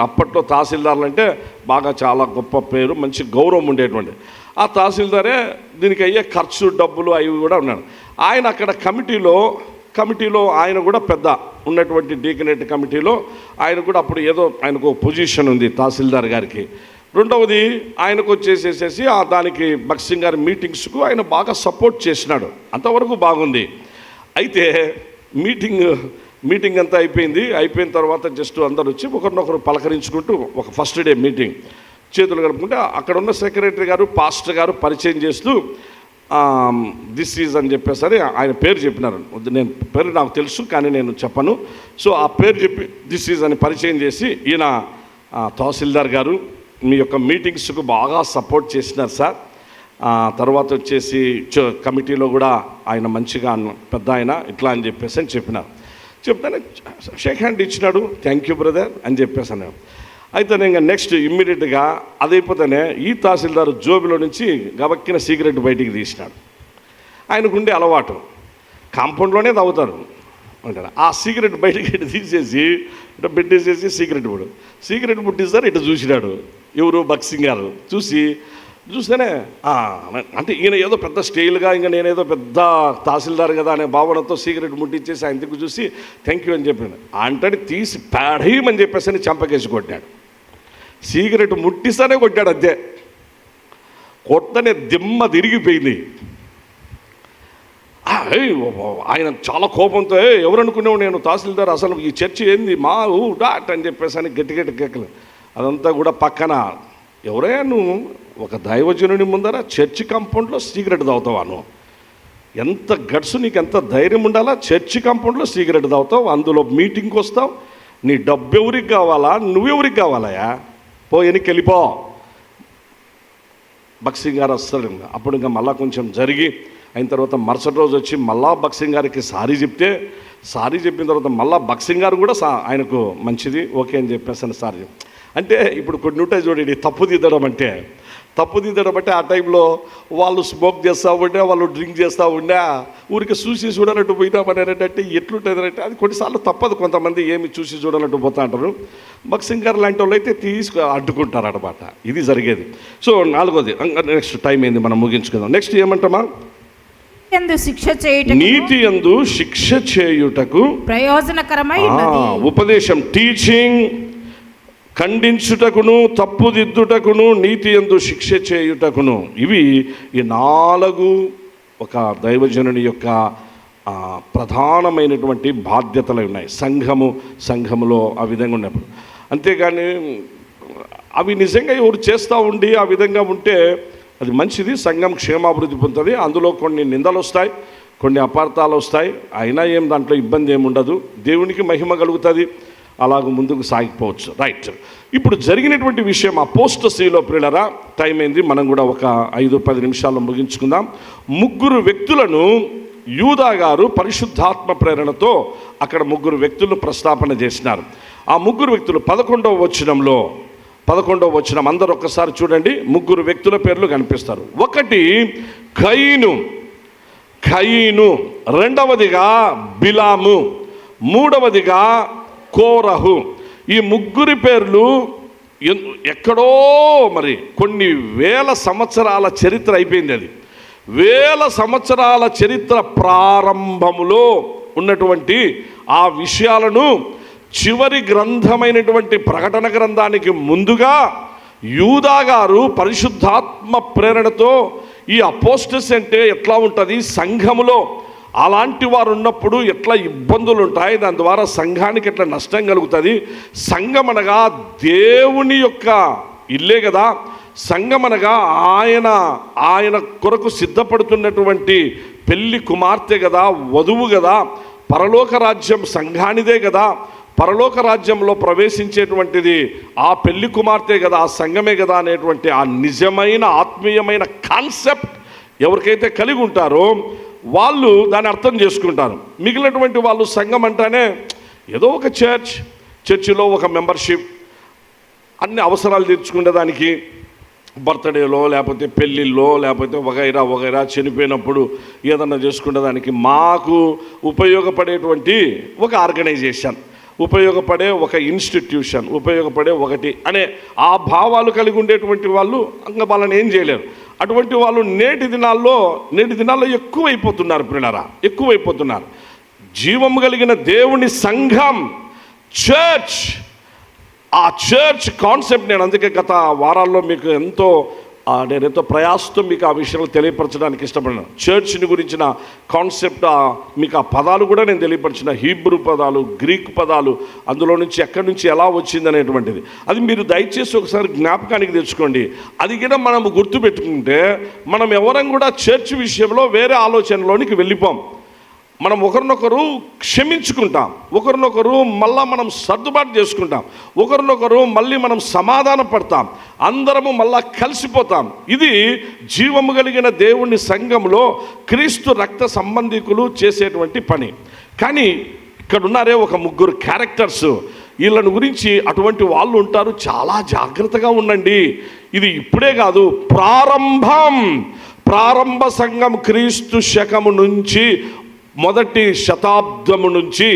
అప్పట్లో తహసీల్దార్లు అంటే బాగా చాలా గొప్ప పేరు, మంచి గౌరవం ఉండేటువంటి ఆ తహసీల్దారే దీనికి అయ్యే ఖర్చు, డబ్బులు అవి కూడా ఉన్నాడు. ఆయన అక్కడ కమిటీలో ఆయన కూడా పెద్ద ఉన్నటువంటి డీకనేట్ కమిటీలో ఆయన కూడా అప్పుడు ఏదో ఆయనకు పొజిషన్ ఉంది తహసీల్దార్ గారికి. రెండవది ఆయనకు వచ్చేసేసి దానికి భగత్ సింగ్ గారి మీటింగ్స్కు ఆయన బాగా సపోర్ట్ చేసినాడు. అంతవరకు బాగుంది. అయితే మీటింగ్ అంతా అయిపోయిన తర్వాత జస్ట్ అందరు వచ్చి ఒకరినొకరు పలకరించుకుంటూ ఒక ఫస్ట్ డే మీటింగ్ చేతులు కలుపుకుంటే అక్కడ ఉన్న సెక్రటరీ గారు, పాస్టర్ గారు పరిచయం చేస్తూ దిస్ ఈజ్ అని చెప్పేసరి ఆయన పేరు చెప్పినారు. నేను పేరు నాకు తెలుసు కానీ నేను చెప్పను. సో ఆ పేరు చెప్పి దిస్ ఈజ్ అని పరిచయం చేసి, ఈయన తహసీల్దార్ గారు మీ యొక్క మీటింగ్స్కు బాగా సపోర్ట్ చేసినారు సార్. తర్వాత వచ్చేసి కమిటీలో కూడా ఆయన మంచిగా పెద్ద ఆయన ఇట్లా అని చెప్పినారు. చెప్తానే షేక్ హ్యాండ్ ఇచ్చినాడు, థ్యాంక్ యూ బ్రదర్ అని చెప్పేసి అన్నాడు. అయితే నేను నెక్స్ట్ ఇమ్మీడియట్గా అదైపోతేనే ఈ తహసీల్దారు జోబిలో నుంచి గబక్కిన సిగరెట్ బయటికి తీసినాడు. ఆయనకుండే అలవాటు కాంపౌండ్లోనే తాగుతారు అంటారు. ఆ సిగరెట్ బయటికి తీసేసి ఇట్లా పెట్టేసేసి సిగరెట్ పుట్టిస్తారు. ఇట్లా చూసినాడు ఎవరు, భగత్ సింగ్ గారు. చూస్తేనే అంటే ఈయన ఏదో పెద్ద స్టైల్గా, ఇంకా నేనేదో పెద్ద తహసీల్దార్ కదా అనే భావనతో సిగరెట్ ముట్టించేసి ఆయన దగ్గర చూసి థ్యాంక్ యూ అని చెప్పాను. అంటే తీసి పాడేయమని చెప్పేసి చంపకేసి కొట్టాడు. సిగరెట్ ముట్టిస్తానే కొట్టాడు. అంతే, కొట్టనే దిమ్మ తిరిగిపోయింది. ఆయన చాలా కోపంతో ఎవరు అనుకునేవు, నేను తహసీల్దార్, అసలు ఈ చర్చి ఏంది మా డాట్ అని చెప్పేసి అని గట్టి కేకలు. అదంతా కూడా పక్కన ఎవరైనా నువ్వు ఒక దైవజనుని ముందర చర్చి కాంపౌండ్లో సిగరెట్ తాగుతావా? నువ్వు ఎంత గట్సు, నీకు ఎంత ధైర్యం ఉండాలా? చర్చి కాంపౌండ్లో సిగరెట్ తాగుతావు, అందులో మీటింగ్కి వస్తావు. నీ డబ్బు ఎవరికి కావాలా? నువ్వెవరికి కావాలయా? ఎనికి వెళ్ళిపో. భగత్ సింగ్ గారు వస్తారు. అప్పుడు ఇంకా మళ్ళా కొంచెం జరిగి అయిన తర్వాత మరుసటి రోజు వచ్చి మళ్ళా భగత్ సింగ్ గారికి సారీ చెప్పిన తర్వాత మళ్ళా భగత్ సింగ్ గారు కూడా ఆయనకు మంచిది ఓకే అని చెప్పేసాను సారీ. అంటే ఇప్పుడు కొన్ని ఉంటాయి చూడండి, తప్పు దిద్దడం అంటే ఆ టైంలో వాళ్ళు స్మోక్ చేస్తూ ఉండే, వాళ్ళు డ్రింక్ చేస్తూ ఉండే, ఊరికి చూసి చూడనట్టు పోయినామని అంటే ఎట్లుంటుంది అంటే అది కొన్నిసార్లు తప్పదు. కొంతమంది ఏమి చూసి చూడనట్టు పోతా అంటారు. భగత్ సింగ్ గారు లాంటి వాళ్ళు అయితే అడ్డుకుంటారు అన్నమాట. ఇది జరిగేది. సో 4వది, నెక్స్ట్ టైం ఏంది, మనం ముగించుకుందాం. నెక్స్ట్ ఏమంటామా? యందు శిక్ష చేయుటకు నీతి యందు శిక్ష చేయుటకు ప్రయోజనకరమై ఉన్నది. ఉపదేశం, టీచింగ్, ఖండించుటకును, తప్పుదిద్దుటకును, నీతి యందు శిక్ష చేయుటకును, ఇవి ఈ 4 ఒక దైవజనుని యొక్క ప్రధానమైనటువంటి బాధ్యతలు ఉన్నాయి సంఘములో ఆ విధంగా ఉన్నప్పుడు. అంతేగాని అవి నిజంగా ఎవరు చేస్తూ ఉండి ఆ విధంగా ఉంటే అది మంచిది, సంఘం క్షేమాభివృద్ధి పొందుతుంది. అందులో కొన్ని నిందలు వస్తాయి, కొన్ని అపార్థాలు వస్తాయి, అయినా ఏం దాంట్లో ఇబ్బంది ఏమి ఉండదు, దేవునికి మహిమ కలుగుతుంది, అలాగ ముందుకు సాగిపోవచ్చు. రైట్, ఇప్పుడు జరిగినటువంటి విషయం అపోస్టసీలో ప్రియులారా, టైం అయింది, మనం కూడా ఒక 5-10 నిమిషాల్లో ముగించుకుందాం. 3 వ్యక్తులను యూదా గారు పరిశుద్ధాత్మ ప్రేరణతో అక్కడ 3 వ్యక్తులను ప్రస్తాపన చేసినారు. ఆ 3 వ్యక్తులు 11వ వచనం అందరూ ఒక్కసారి చూడండి. 3 వ్యక్తుల పేర్లు కనిపిస్తారు. ఒకటి కయీను, రెండవదిగా బిలాము, మూడవదిగా కోరహు. ఈ 3 పేర్లు ఎక్కడో మరి కొన్ని వేల సంవత్సరాల చరిత్ర అయిపోయింది. అది వేల సంవత్సరాల చరిత్ర ప్రారంభములో ఉన్నటువంటి ఆ విషయాలను చివరి గ్రంథమైనటువంటి ప్రకటన గ్రంథానికి ముందుగా యూదా గారు పరిశుద్ధాత్మ ప్రేరణతో ఈ అపోస్టస్ అంటే ఎట్లా ఉంటుంది, సంఘములో అలాంటి వారు ఉన్నప్పుడు ఎట్లా ఇబ్బందులు ఉంటాయి, దాని ద్వారా సంఘానికి ఎట్లా నష్టం కలుగుతుంది, సంఘం అనగా దేవుని యొక్క ఇల్లే కదా, సంఘం అనగా ఆయన కొరకు సిద్ధపడుతున్నటువంటి పెళ్లి కుమార్తె కదా, వధువు కదా, పరలోక రాజ్యం సంఘానిదే కదా, పరలోక రాజ్యంలో ప్రవేశించేటువంటిది ఆ పెళ్లి కుమార్తె కదా, ఆ సంఘమే కదా అనేటువంటి ఆ నిజమైన ఆత్మీయమైన కాన్సెప్ట్ ఎవరికైతే కలిగి ఉంటారో వాళ్ళు దాన్ని అర్థం చేసుకుంటారు. మిగిలినటువంటి వాళ్ళు సంఘం అంటేనే ఏదో ఒక చర్చిలో ఒక మెంబర్షిప్, అన్ని అవసరాలు తీర్చుకునేదానికి, బర్త్డేలో లేకపోతే పెళ్ళిళ్ళలో లేకపోతే వగైరా చనిపోయినప్పుడు ఏదన్నా చేసుకునేదానికి మాకు ఉపయోగపడేటువంటి ఒక ఆర్గనైజేషన్, ఉపయోగపడే ఒక ఇన్స్టిట్యూషన్, ఉపయోగపడే ఒకటి అనే ఆ భావాలు కలిగి ఉండేటువంటి వాళ్ళు ఇంకా వాళ్ళని ఏం చేయలేరు. అటువంటి వాళ్ళు నేటి దినాల్లో ఎక్కువైపోతున్నారు ప్రియులారా, ఎక్కువైపోతున్నారు. జీవము కలిగిన దేవుని సంఘం, చర్చ్, ఆ చర్చ్ కాన్సెప్ట్ నేను అందుకే గత వారాల్లో మీకు నేను ఎంతో ప్రయాసతో మీకు ఆ విషయాలు తెలియపరచడానికి ఇష్టపడినాను. చర్చ్ని గురించిన కాన్సెప్ట్, మీకు ఆ పదాలు కూడా నేను తెలియపరిచిన, హీబ్రూ పదాలు, గ్రీక్ పదాలు, అందులో నుంచి ఎక్కడి నుంచి ఎలా వచ్చింది అనేటువంటిది. అది మీరు దయచేసి ఒకసారి జ్ఞాపకానికి తెచ్చుకోండి. అది కూడా మనం గుర్తుపెట్టుకుంటే మనం ఎవరం కూడా చర్చ్ విషయంలో వేరే ఆలోచనలోనికి వెళ్ళిపోం. మనం ఒకరినొకరు క్షమించుకుంటాం, ఒకరినొకరు మళ్ళా మనం సర్దుబాటు చేసుకుంటాం, ఒకరినొకరు మళ్ళీ మనం సమాధాన పడతాం, అందరము మళ్ళా కలిసిపోతాం. ఇది జీవము కలిగిన దేవుని సంఘంలో క్రీస్తు రక్త సంబంధికులు చేసేటువంటి పని. కానీ ఇక్కడ ఉన్నారే ఒక 3 క్యారెక్టర్స్, వీళ్ళని గురించి అటువంటి వాళ్ళు ఉంటారు, చాలా జాగ్రత్తగా ఉండండి. ఇది ఇప్పుడే కాదు, ప్రారంభ సంఘం క్రీస్తు శకము నుంచి మొదటి శతాబ్దము నుంచి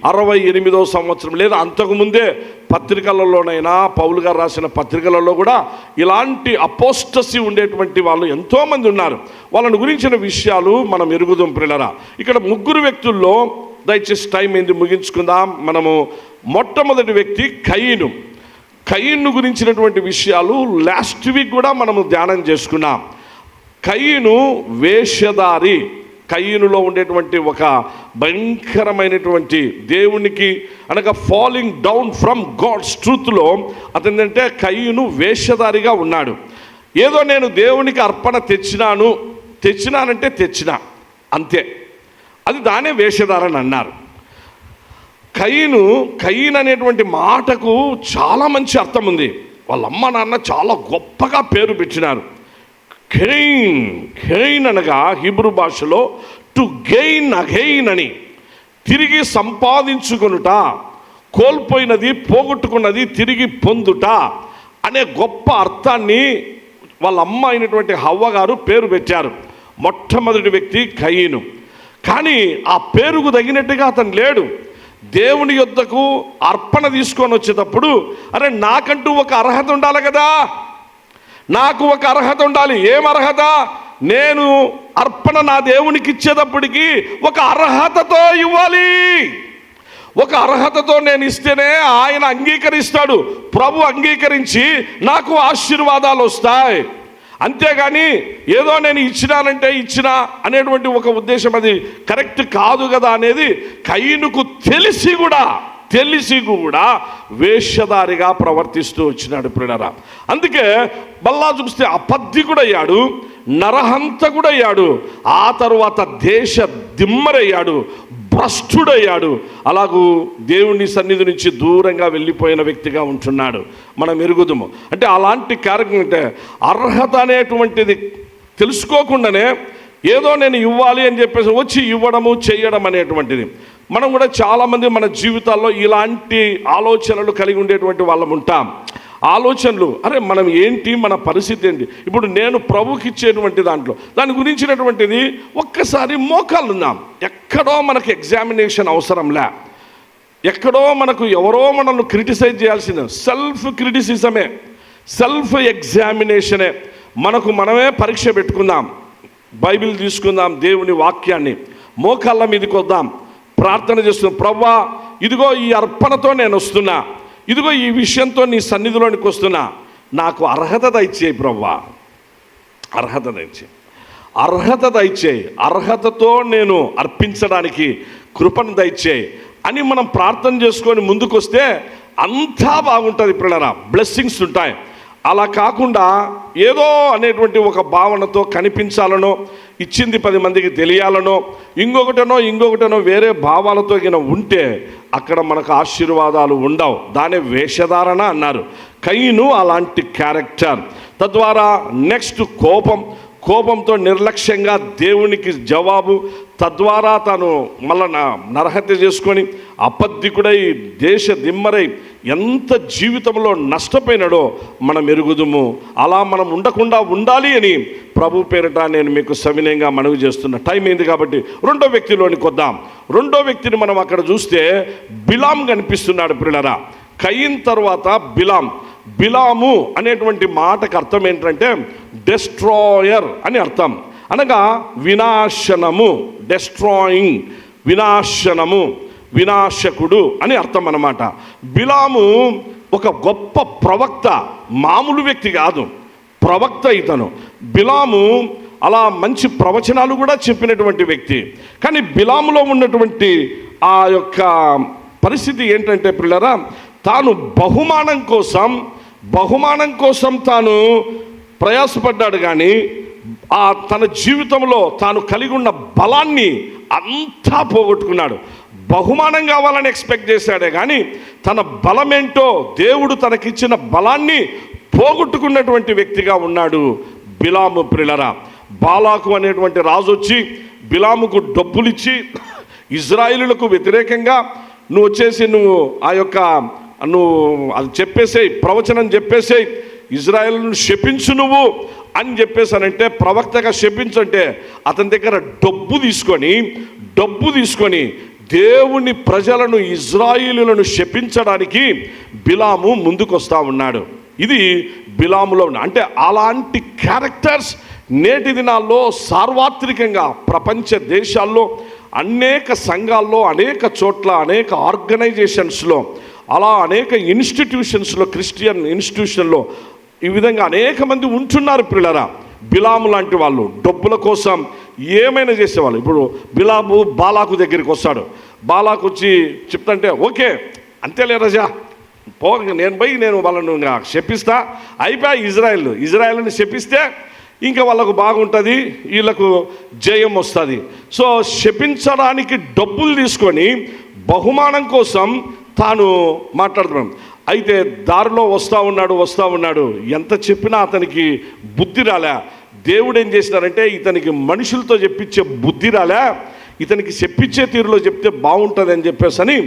68వ సంవత్సరం లేదా అంతకుముందే పత్రికలలోనైనా పౌలు గారు రాసిన పత్రికలలో కూడా ఇలాంటి అపోస్టసీ ఉండేటువంటి వాళ్ళు ఎంతోమంది ఉన్నారు. వాళ్ళని గురించిన విషయాలు మనం ఎరుగుదాం ప్రియులారా. ఇక్కడ 3 వ్యక్తుల్లో దయచేసి టైం ఏంది ముగించుకుందాం. మనము మొట్టమొదటి వ్యక్తి కయీను గురించినటువంటి విషయాలు లాస్ట్ వీక్ కూడా మనము ధ్యానం చేసుకున్నాం. కయీను వేషధారి. కయీనులో ఉండేటువంటి ఒక భయంకరమైనటువంటి దేవునికి అనగా ఫాలింగ్ డౌన్ ఫ్రమ్ గాడ్స్ ట్రూత్లో అతనంటే కయీను వేషధారిగా ఉన్నాడు. ఏదో నేను దేవునికి అర్పణ తెచ్చినానంటే తెచ్చినా అంతే, అది దానే వేషధారని అన్నారు. కయీన్ అనేటువంటి మాటకు చాలా మంచి అర్థం ఉంది. వాళ్ళ అమ్మ నాన్న చాలా గొప్పగా పేరు పెట్టినారు. కెయిన్ అనగా హీబ్రూ భాషలో టు గెయిన్ అగెయిన్ అని, తిరిగి సంపాదించుకొనుట, కోల్పోయినది పోగొట్టుకున్నది తిరిగి పొందుట అనే గొప్ప అర్థాన్ని వాళ్ళ అమ్మ అయినటువంటి హవ్వ గారు పేరు పెట్టారు. మొట్టమొదటి వ్యక్తి కయీను. కానీ ఆ పేరుకు తగినట్టుగా అతను లేడు. దేవుని యొద్దకు అర్పణ తీసుకొని వచ్చేటప్పుడు అరే నాకంటూ ఒక అర్హత ఉండాలి కదా, నాకు ఒక అర్హత ఉండాలి. ఏం అర్హత? నేను అర్పణ నా దేవునికి ఇచ్చేటప్పటికి ఒక అర్హతతో ఇవ్వాలి. ఒక అర్హతతో నేను ఇస్తేనే ఆయన అంగీకరిస్తాడు. ప్రభు అంగీకరించి నాకు ఆశీర్వాదాలు వస్తాయి. అంతేగాని ఏదో నేను ఇచ్చినానంటే ఇచ్చినా అనేటువంటి ఒక ఉద్దేశం అది కరెక్ట్ కాదు కదా అనేది కయీనుకు తెలిసి కూడా వేషధారిగా ప్రవర్తిస్తూ వచ్చినాడు ప్రియులారా. అందుకే మళ్ళా చూస్తే అబద్ధికుడయ్యాడు, నరహంతకుడయ్యాడు, ఆ తరువాత దేశ దిమ్మరయ్యాడు, భ్రష్టుడయ్యాడు. అలాగూ దేవుని సన్నిధి నుంచి దూరంగా వెళ్ళిపోయిన వ్యక్తిగా ఉంటున్నాడు. మనం ఎరుగుదుము. అంటే అలాంటి కార్యక్రమం అంటే అర్హత అనేటువంటిది తెలుసుకోకుండానే ఏదో నేను ఇవ్వాలి అని చెప్పేసి వచ్చి ఇవ్వడము చేయడం అనేటువంటిది. మనం కూడా చాలామంది మన జీవితాల్లో ఇలాంటి ఆలోచనలు కలిగి ఉండేటువంటి వాళ్ళం ఉంటాం. ఆలోచనలు, అరే మనం ఏంటి, మన పరిస్థితి ఏంటి, ఇప్పుడు నేను ప్రభుకి ఇచ్చేటువంటి దాని గురించినటువంటిది ఒక్కసారి మోకాళ్ళున్నాం. ఎక్కడో మనకు ఎగ్జామినేషన్ అవసరంలే, ఎక్కడో మనకు ఎవరో మనల్ని క్రిటిసైజ్ చేయాల్సిందే. సెల్ఫ్ క్రిటిసిజమే, సెల్ఫ్ ఎగ్జామినేషనే. మనకు మనమే పరీక్ష పెట్టుకుందాం. బైబిల్ తీసుకుందాం, దేవుని వాక్యాన్ని మోకాళ్ళ మీదకి వద్దాం, ప్రార్థన చేస్తున్నాం. ప్రభువా, ఇదిగో ఈ అర్పణతో నేను వస్తున్నా, ఇదిగో ఈ విషయంతో నీ సన్నిధిలోనికి వస్తున్నా, నాకు అర్హత దయచేయి ప్రభువా, అర్హత దయచేయి, అర్హతతో నేను అర్పించడానికి కృపను దయచేయి అని మనం ప్రార్థన చేసుకొని ముందుకు వస్తే అంతా బాగుంటుంది ప్రియులారా, బ్లెస్సింగ్స్ ఉంటాయి. అలా కాకుండా ఏదో అనేటువంటి ఒక భావనతో కనిపించాలనో, ఇచ్చింది 10 మందికి తెలియాలనో, ఇంకొకటనో వేరే భావాలతో ఉంటే అక్కడ మనకు ఆశీర్వాదాలు ఉండవు. దానే వేషధారణ అన్నారు. కయీను అలాంటి క్యారెక్టర్. తద్వారా నెక్స్ట్ కోపంతో నిర్లక్ష్యంగా దేవునికి జవాబు, తద్వారా తాను మళ్ళా నరహత్య చేసుకొని అబద్ధికుడై దేశ దిమ్మరై ఎంత జీవితంలో నష్టపోయినాడో మనం ఎరుగుదుము. అలా మనం ఉండకుండా ఉండాలి అని ప్రభు పేరిట నేను మీకు సవినయంగా మనవి చేస్తున్నా. టైం అయింది కాబట్టి రెండో వ్యక్తిలోనికి వద్దాం. రెండో వ్యక్తిని మనం అక్కడ చూస్తే బిలాం కనిపిస్తున్నాడు ప్రియులారా. కయీన్ తర్వాత బిలాము అనేటువంటి మాటకు అర్థం ఏంటంటే డెస్ట్రాయర్ అని అర్థం. అనగా వినాశనము, డెస్ట్రాయింగ్, వినాశకుడు అని అర్థం అన్నమాట. బిలాము ఒక గొప్ప ప్రవక్త, మామూలు వ్యక్తి కాదు, ప్రవక్త ఇతను. బిలాము అలా మంచి ప్రవచనాలు కూడా చెప్పినటువంటి వ్యక్తి. కానీ బిలాములో ఉన్నటువంటి ఆ యొక్క పరిస్థితి ఏంటంటే పిల్లరా, తాను బహుమానం కోసం తాను ప్రయాసపడ్డాడు. కానీ ఆ తన జీవితంలో తాను కలిగి ఉన్న బలాన్ని అంతా పోగొట్టుకున్నాడు. బహుమానం కావాలని ఎక్స్పెక్ట్ చేశాడే కానీ తన బలమేంటో, దేవుడు తనకిచ్చిన బలాన్ని పోగొట్టుకున్నటువంటి వ్యక్తిగా ఉన్నాడు బిలాము ప్రియులారా. బాలాకు అనేటువంటి రాజు వచ్చి బిలాముకు డబ్బులిచ్చి ఇజ్రాయేలులకు వ్యతిరేకంగా నువ్వు వచ్చేసి నువ్వు అది చెప్పేసేయి, ప్రవచనం చెప్పేసేయి, ఇజ్రాయేలును శపించు నువ్వు అని చెప్పేసానంటే, ప్రవక్తగా శపించంటే అతని దగ్గర డబ్బు తీసుకొని దేవుని ప్రజలను, ఇజ్రాయేలులను శపించడానికి బిలాము ముందుకు వస్తూ ఉన్నాడు. ఇది బిలాములో అంటే అలాంటి క్యారెక్టర్స్ నేటి దినాల్లో సార్వత్రికంగా ప్రపంచ దేశాల్లో అనేక సంఘాల్లో, అనేక చోట్ల, అనేక ఆర్గనైజేషన్స్లో, అలా అనేక ఇన్స్టిట్యూషన్స్లో, క్రిస్టియన్ ఇన్స్టిట్యూషన్లో ఈ విధంగా అనేక మంది ఉంటున్నారు పిల్లరా. బిలాము లాంటి వాళ్ళు డబ్బుల కోసం ఏమైనా చేసేవాళ్ళు. ఇప్పుడు బిలాము బాలాకు దగ్గరికి వస్తాడు. బాలాకు వచ్చి చెప్తాంటే ఓకే అంతేలే రజా, నేను వాళ్ళను ఇంకా శపిస్తా, అయిపోయి ఇజ్రాయెల్ని శపిస్తే ఇంకా వాళ్ళకు బాగుంటుంది, వీళ్ళకు జయం వస్తుంది. సో శపించడానికి డబ్బులు తీసుకొని బహుమానం కోసం తాను మాట్లాడుతున్నాడు. అయితే దారిలో వస్తూ ఉన్నాడు. ఎంత చెప్పినా అతనికి బుద్ధి రాలే. దేవుడు ఏం చేసినారంటే ఇతనికి మనుషులతో చెప్పించే బుద్ధి రాలే, ఇతనికి చెప్పించే తీరులో చెప్తే బాగుంటుంది అని చెప్పేసి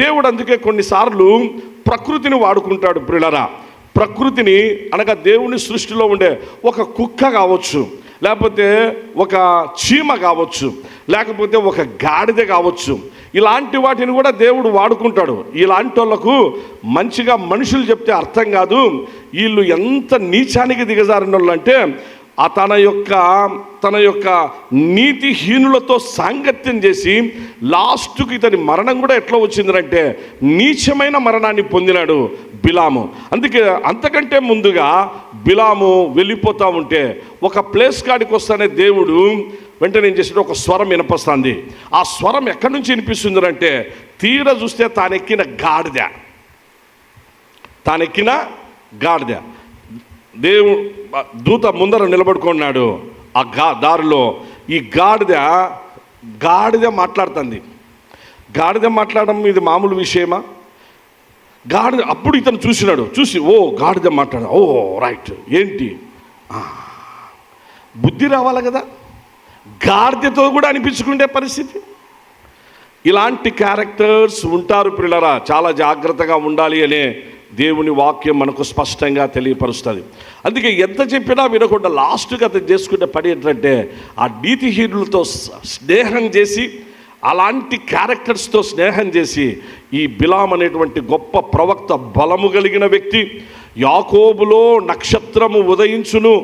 దేవుడు అందుకే కొన్నిసార్లు ప్రకృతిని వాడుకుంటాడు ప్రియులారా. ప్రకృతిని అనగా దేవుని సృష్టిలో ఉండే ఒక కుక్క కావచ్చు, లేకపోతే ఒక చీమ కావచ్చు, లేకపోతే ఒక గాడిద కావచ్చు, ఇలాంటి వాటిని కూడా దేవుడు వాడుకుంటాడు. ఇలాంటి వాళ్ళకు మంచిగా మనుషులు చెప్తే అర్థం కాదు, వీళ్ళు ఎంత నీచానికి దిగజారిన వాళ్ళు అంటే తన యొక్క నీతిహీనులతో సాంగత్యం చేసి లాస్ట్కి ఇతని మరణం కూడా ఎట్లా వచ్చిందంటే నీచమైన మరణాన్ని పొందినాడు బిలాము. అందుకే అంతకంటే ముందుగా బిలాము వెళ్ళిపోతూ ఉంటే ఒక ప్లేస్ కాడికి వస్తానే దేవుడు వెంటనే ఏం చేసాడు, ఒక స్వరం వినిపిస్తుంది. ఆ స్వరం ఎక్కడి నుంచి వినిపిస్తుందంటే తీర చూస్తే తానెక్కిన గాడిద దూత ముందర నిలబడుకున్నాడు. ఆ దారిలో ఈ గాడిద మాట్లాడుతుంది. గాడిద మాట్లాడడం ఇది మామూలు విషయమా? గాడిద అప్పుడు ఇతను చూసి ఓ గాడిద ఓ రైట్, ఏంటి బుద్ధి రావాలి కదా, గాడిదతో కూడా అనిపించుకునే పరిస్థితి. ఇలాంటి క్యారెక్టర్స్ ఉంటారు పిల్లరా, చాలా జాగ్రత్తగా ఉండాలి అనే దేవుని వాక్యం మనకు స్పష్టంగా తెలియపరుస్తుంది. అందుకే ఎంత చెప్పినా వినకుండా లాస్ట్గా అతను చేసుకునే పని ఏంటంటే ఆ నీతిహీనులతో స్నేహం చేసి, అలాంటి క్యారెక్టర్స్తో స్నేహం చేసి ఈ బిలాం అనేటువంటి గొప్ప ప్రవక్త, బలము కలిగిన వ్యక్తి, యాకోబులో నక్షత్రము ఉదయించును,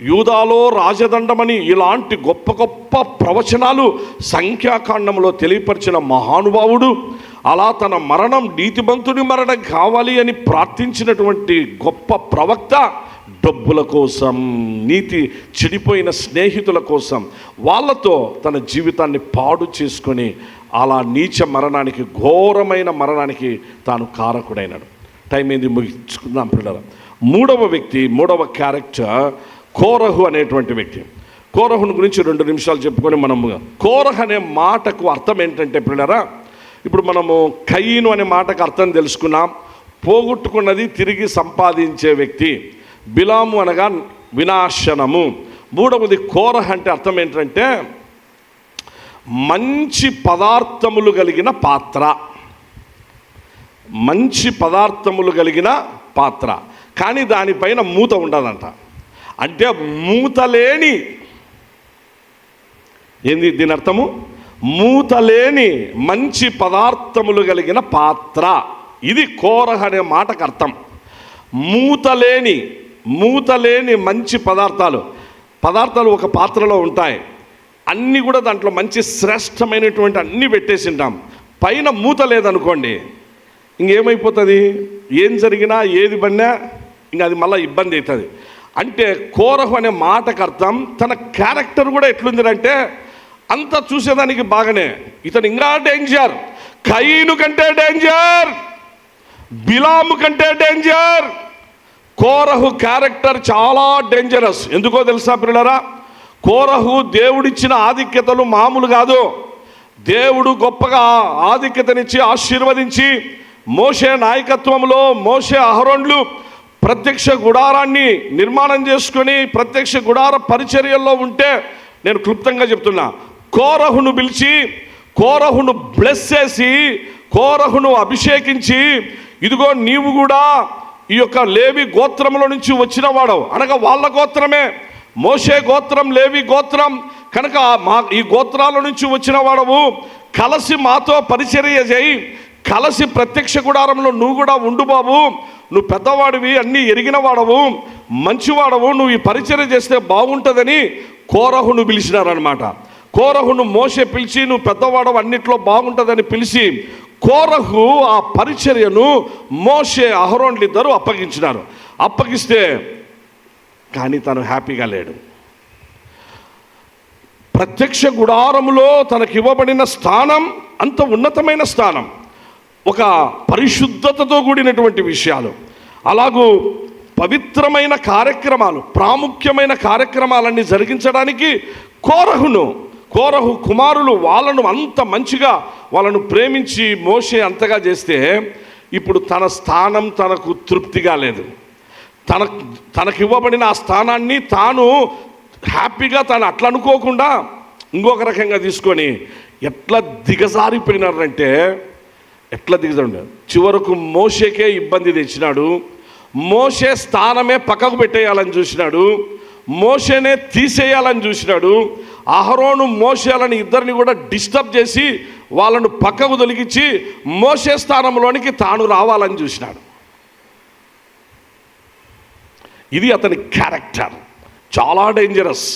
యూదాలో రాజదండమని ఇలాంటి గొప్ప గొప్ప ప్రవచనాలు సంఖ్యాకాండంలో తెలియపరిచిన మహానుభావుడు, అలా తన మరణం నీతిమంతుడి మరణం కావాలి అని ప్రార్థించినటువంటి గొప్ప ప్రవక్త డబ్బుల కోసం, నీతి చెడిపోయిన స్నేహితుల కోసం వాళ్ళతో తన జీవితాన్ని పాడు చేసుకొని అలా నీచ మరణానికి, ఘోరమైన మరణానికి తాను కారకుడైనాడు. టైం ఏంది, ముగించుకుందాం పిల్లలు. మూడవ క్యారెక్టర్ కోరహు అనేటువంటి వ్యక్తి. కోరహుని గురించి 2 నిమిషాలు చెప్పుకొని మనము, కోరహు అనే మాటకు అర్థం ఏంటంటే పిల్లరా, ఇప్పుడు మనము కయీను అనే మాటకు అర్థం తెలుసుకున్నాం, పోగొట్టుకున్నది తిరిగి సంపాదించే వ్యక్తి. బిలాము అనగా వినాశనము. మూడవది కోరహు అంటే అర్థం ఏంటంటే మంచి పదార్థములు కలిగిన పాత్ర. మంచి పదార్థములు కలిగిన పాత్ర, కానీ దానిపైన మూత ఉండదంట. అంటే మూతలేని, ఏంది దీని అర్థము? మూతలేని మంచి పదార్థములు కలిగిన పాత్ర. ఇది కోరహు అనే మాటకు అర్థం. మూతలేని మంచి పదార్థాలు ఒక పాత్రలో ఉంటాయి. అన్నీ కూడా దాంట్లో మంచి శ్రేష్టమైనటువంటి అన్నీ పెట్టేసింటాం. పైన మూత లేదనుకోండి, ఇంకేమైపోతుంది? ఏం జరిగినా ఏది పడినా ఇంకా అది మళ్ళీ ఇబ్బంది అవుతుంది. అంటే కోరహు అనే మాటకు అర్థం తన క్యారెక్టర్ కూడా ఎట్లుందంటే అంతా చూసేదానికి బాగానే, ఇతను ఇంకా డేంజర్, కయీను కంటే డేంజర్, బిలాము కంటే డేంజర్. కోరహు క్యారెక్టర్ చాలా డేంజరస్. ఎందుకో తెలుసా పిల్లరా? కోరహు దేవుడిచ్చిన ఆధిక్యతలు మామూలు కాదు. దేవుడు గొప్పగా ఆధిక్యతనిచ్చి ఆశీర్వదించి మోషే నాయకత్వంలో మోషే అహరోన్లు ప్రత్యక్ష గుడారాన్ని నిర్మాణం చేసుకొని ప్రత్యక్ష గుడార పరిచర్యల్లో ఉంటే, నేను క్లుప్తంగా చెప్తున్నా, కోరహును పిలిచి కోరహును బ్లెస్ చేసి కోరహును అభిషేకించి, ఇదిగో నీవు కూడా ఈ యొక్క లేవి గోత్రంలో నుంచి వచ్చిన వాడవు, అనగా వాళ్ళ గోత్రమే, మోషే గోత్రం లేవి గోత్రం కనుక ఈ గోత్రాల నుంచి వచ్చిన వాడవు, కలిసి మాతో పరిచర్య చేయి, కలిసి ప్రత్యక్ష గుడారంలో నువ్వు కూడా ఉండు బాబు, నువ్వు పెద్దవాడివి, అన్నీ ఎరిగిన వాడవు, మంచివాడవు, నువ్వు ఈ పరిచర్య చేస్తే బాగుంటుందని కోరహును పిలిచినారనమాట. కోరహును మోషే పిలిచి నువ్వు పెద్దవాడవు, అన్నిట్లో బాగుంటుందని పిలిచి కోరహు ఆ పరిచర్యను మోషే అహరోన్లు ఇద్దరు అప్పగిస్తే కానీ తను హ్యాపీగా లేడు. ప్రత్యక్ష గుడారములో తనకి ఇవ్వబడిన స్థానం అంత ఉన్నతమైన స్థానం, ఒక పరిశుద్ధతతో కూడినటువంటి విషయాలు, అలాగూ పవిత్రమైన కార్యక్రమాలు, ప్రాముఖ్యమైన కార్యక్రమాలన్నీ జరిగించడానికి కోరహు కుమారులు వాళ్ళను అంత మంచిగా వాళ్ళను ప్రేమించి మోషే అంతగా చేస్తే, ఇప్పుడు తన స్థానం తనకు తృప్తిగా లేదు. తనకు ఇవ్వబడిన ఆ స్థానాన్ని తాను హ్యాపీగా తాను అట్లా అనుకోకుండా ఇంకొక రకంగా తీసుకొని ఎట్లా దిగజారిపోయినారంటే, చివరకు మోషేకే ఇబ్బంది తెచ్చినాడు. మోషే స్థానమే పక్కకు పెట్టేయాలని చూసినాడు, మోషేనే తీసేయాలని చూసినాడు. అహరోను మోషేలని ఇద్దరిని కూడా డిస్టర్బ్ చేసి వాళ్ళను పక్కకు తొలగించి మోషే స్థానంలోనికి తాను రావాలని చూసినాడు. ఇది అతని క్యారెక్టర్. చాలా డేంజరస్.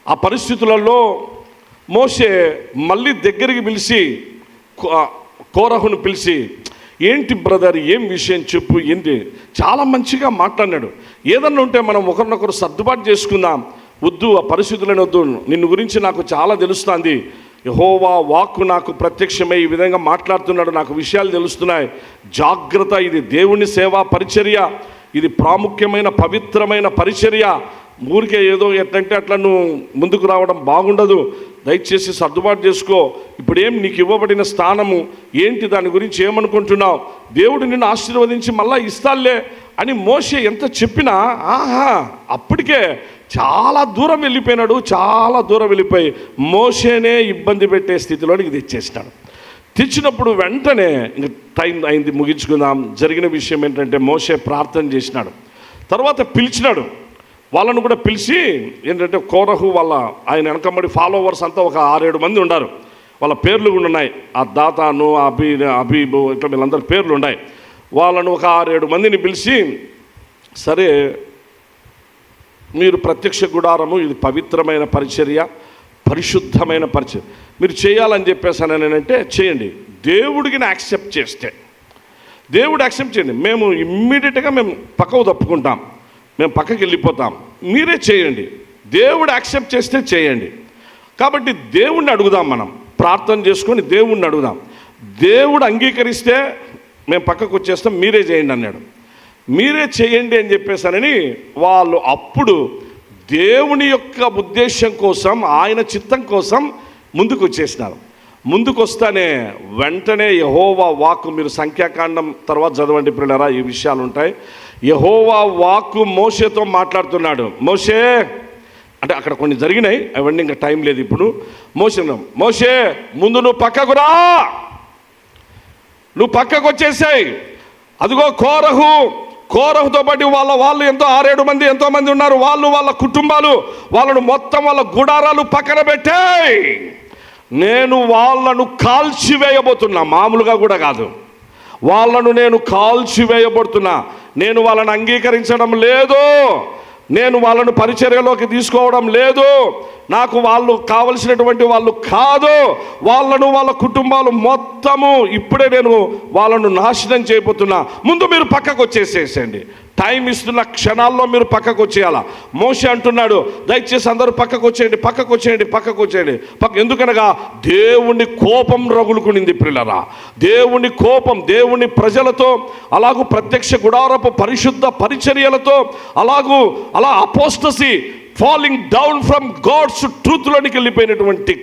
ఆ పరిస్థితులలో మోషే మళ్ళీ దగ్గరికి పిలిచి కోరహును పిలిచి, ఏంటి బ్రదర్, ఏం విషయం చెప్పు, ఏంటి, చాలా మంచిగా మాట్లాడినాడు. ఏదన్నా ఉంటే మనం ఒకరినొకరు సర్దుబాటు చేసుకుందాం, వద్దు ఆ పరిస్థితులను వద్దు, నిన్ను గురించి నాకు చాలా తెలుస్తుంది, యెహోవా వాక్కు నాకు ప్రత్యక్షమై ఈ విధంగా మాట్లాడుతున్నాడు, నాకు విషయాలు తెలుస్తున్నాయి, జాగ్రత్త, ఇది దేవుని సేవా పరిచర్య, ఇది ప్రాముఖ్యమైన పవిత్రమైన పరిచర్య, ఊరికే ఏదో ఎట్లంటే అట్లా నువ్వు ముందుకు రావడం బాగుండదు, దయచేసి సర్దుబాటు చేసుకో, ఇప్పుడేం నీకు ఇవ్వబడిన స్థానము ఏంటి, దాని గురించి ఏమనుకుంటున్నావు, దేవుడు నిన్ను ఆశీర్వదించి మళ్ళా ఇస్తాలే అని మోషే ఎంత చెప్పినా అప్పటికే చాలా దూరం వెళ్ళిపోయినాడు. చాలా దూరం వెళ్ళిపోయి మోషేనే ఇబ్బంది పెట్టే స్థితిలోనికి తెచ్చేసినాడు. తెచ్చినప్పుడు వెంటనే ఇంక టైం అయింది, ముగించుకుందాం. జరిగిన విషయం ఏంటంటే మోషే ప్రార్థన చేసినాడు, తర్వాత పిలిచినాడు. వాళ్ళను కూడా పిలిచి ఏంటంటే కోరహు ఆయన వెనకబడి ఫాలోవర్స్ అంతా ఒక 6-7 మంది ఉన్నారు. వాళ్ళ పేర్లు కూడా ఉన్నాయి, ఆ దాతాను, అబీబు, ఇట్లా వీళ్ళందరి పేర్లు ఉన్నాయి. వాళ్ళను ఒక 6-7 మందిని పిలిచి, సరే మీరు ప్రత్యక్ష గుడారము, ఇది పవిత్రమైన పరిచర్య, పరిశుద్ధమైన పరిచర్య, మీరు చేయాలని చెప్పేసాను. నేనంటే చేయండి, దేవుడికి యాక్సెప్ట్ చేస్తే దేవుడు యాక్సెప్ట్ చేయండి, మేము ఇమ్మీడియట్గా మేము పక్కకు తప్పుకుంటాం, మేము పక్కకి వెళ్ళిపోతాం, మీరే చేయండి, దేవుడు యాక్సెప్ట్ చేస్తే చేయండి. కాబట్టి దేవుణ్ణి అడుగుదాం, మనం ప్రార్థన చేసుకొని దేవుణ్ణి అడుగుదాం. దేవుడు అంగీకరిస్తే మేము పక్కకు వచ్చేస్తాం, మీరే చేయండి అన్నాడు. మీరే చేయండి అని చెప్పేసానని వాళ్ళు అప్పుడు దేవుని యొక్క ఉద్దేశం కోసం, ఆయన చిత్తం కోసం ముందుకు వచ్చేసినారు. ముందుకు వస్తానే వెంటనే యెహోవా వాక్కు, మీరు సంఖ్యాకాండం తర్వాత చదవండి పిల్లరా, ఈ విషయాలు ఉంటాయి. యెహోవా వాక్కు మోషేతో మాట్లాడుతున్నాడు. మోషే అంటే అక్కడ కొన్ని జరిగినాయి, అవన్నీ ఇంకా టైం లేదు ఇప్పుడు. మోషే ముందు నువ్వు పక్కకు రా, నువ్వు పక్కకు వచ్చేసాయి. అదిగో కోరహుతో పాటు వాళ్ళు ఎంతో 6-7 మంది ఎంతోమంది ఉన్నారు, వాళ్ళ కుటుంబాలు, వాళ్ళను మొత్తం వాళ్ళ గుడారాలు పక్కన పెట్టాయి. నేను వాళ్ళను కాల్చివేయబోతున్నా, మామూలుగా కూడా కాదు, వాళ్ళను నేను కాల్చివేయబోతున్నా. నేను వాళ్ళని అంగీకరించడం లేదు, నేను వాళ్ళను పరిచర్యలోకి తీసుకోవడం లేదు, నాకు వాళ్ళు కావలసినటువంటి వాళ్ళు కాదు, వాళ్ళ కుటుంబాలు మొత్తము ఇప్పుడే నేను వాళ్ళను నాశనం చేయబోతున్నా. ముందు మీరు పక్కకు వచ్చేసేసండి, టైం ఇస్తున్న క్షణాల్లో మీరు పక్కకు వచ్చేయాలా. మోషే అంటున్నాడు, దయచేసి అందరూ పక్కకు వచ్చేయండి. ఎందుకనగా దేవుని కోపం రగులుకునింది ప్రియులారా. దేవుని కోపం దేవుని ప్రజలతో, అలాగూ ప్రత్యక్ష గుడారపు పరిశుద్ధ పరిచర్యలతో, అలా apostasy, falling down from God's ట్రూత్లోనికి వెళ్ళిపోయినటువంటి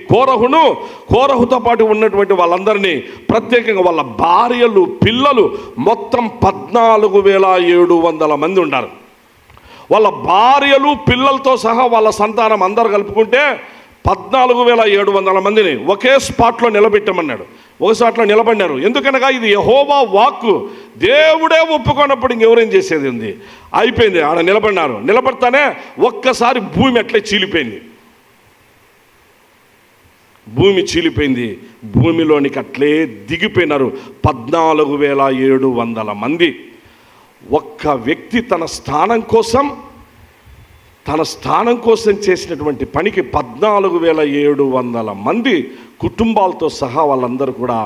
కోరహుతో పాటు ఉన్నటువంటి వాళ్ళందరినీ, ప్రత్యేకంగా వాళ్ళ భార్యలు, పిల్లలు, మొత్తం 14,700 మంది ఉన్నారు. వాళ్ళ భార్యలు, పిల్లలతో సహా వాళ్ళ సంతానం అందరు కలుపుకుంటే 14,700 మందిని ఒకే స్పాట్లో నిలబెట్టమన్నాడు. ఒక స్పాట్లో నిలబడినారు. ఎందుకనగా ఇది యెహోవా వాక్కు, దేవుడే ఒప్పుకున్నప్పుడు ఇంకెవరేం చేసేది ఉంది, అయిపోయింది. ఆడ నిలబడినారు. నిలబడతానే ఒక్కసారి భూమి అట్లే చీలిపోయింది. భూమిలోనికి అట్లే దిగిపోయినారు 14,700 మంది. ఒక్క వ్యక్తి తన స్థానం కోసం చేసినటువంటి పనికి 14,700 మంది కుటుంబాలతో సహా వాళ్ళందరూ కూడా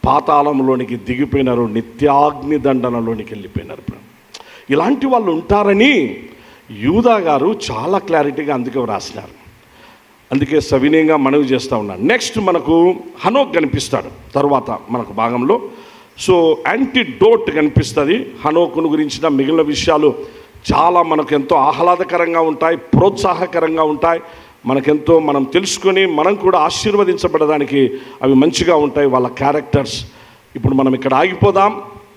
పాతాళంలోనికి దిగిపోయినారు, నిత్యాగ్ని దండనలోనికి వెళ్ళిపోయినారు. ఇలాంటి వాళ్ళు ఉంటారని యూదా గారు చాలా క్లారిటీగా అందుకే రాసినారు. అందుకే సవినయంగా మనవి చేస్తూ ఉన్నాను. నెక్స్ట్ మనకు హనోక్ కనిపిస్తాడు తర్వాత మనకు భాగంలో. సో యాంటీడోట్ కనిపిస్తుంది. హనోకును గురించిన మిగిలిన విషయాలు చాలా మనకు ఎంతో ఆహ్లాదకరంగా ఉంటాయి, ప్రోత్సాహకరంగా ఉంటాయి, మనకెంతో మనం తెలుసుకొని మనం కూడా ఆశీర్వదించబడడానికి అవి మంచిగా ఉంటాయి, వాళ్ళ క్యారెక్టర్స్. ఇప్పుడు మనం ఇక్కడ ఆగిపోదాం,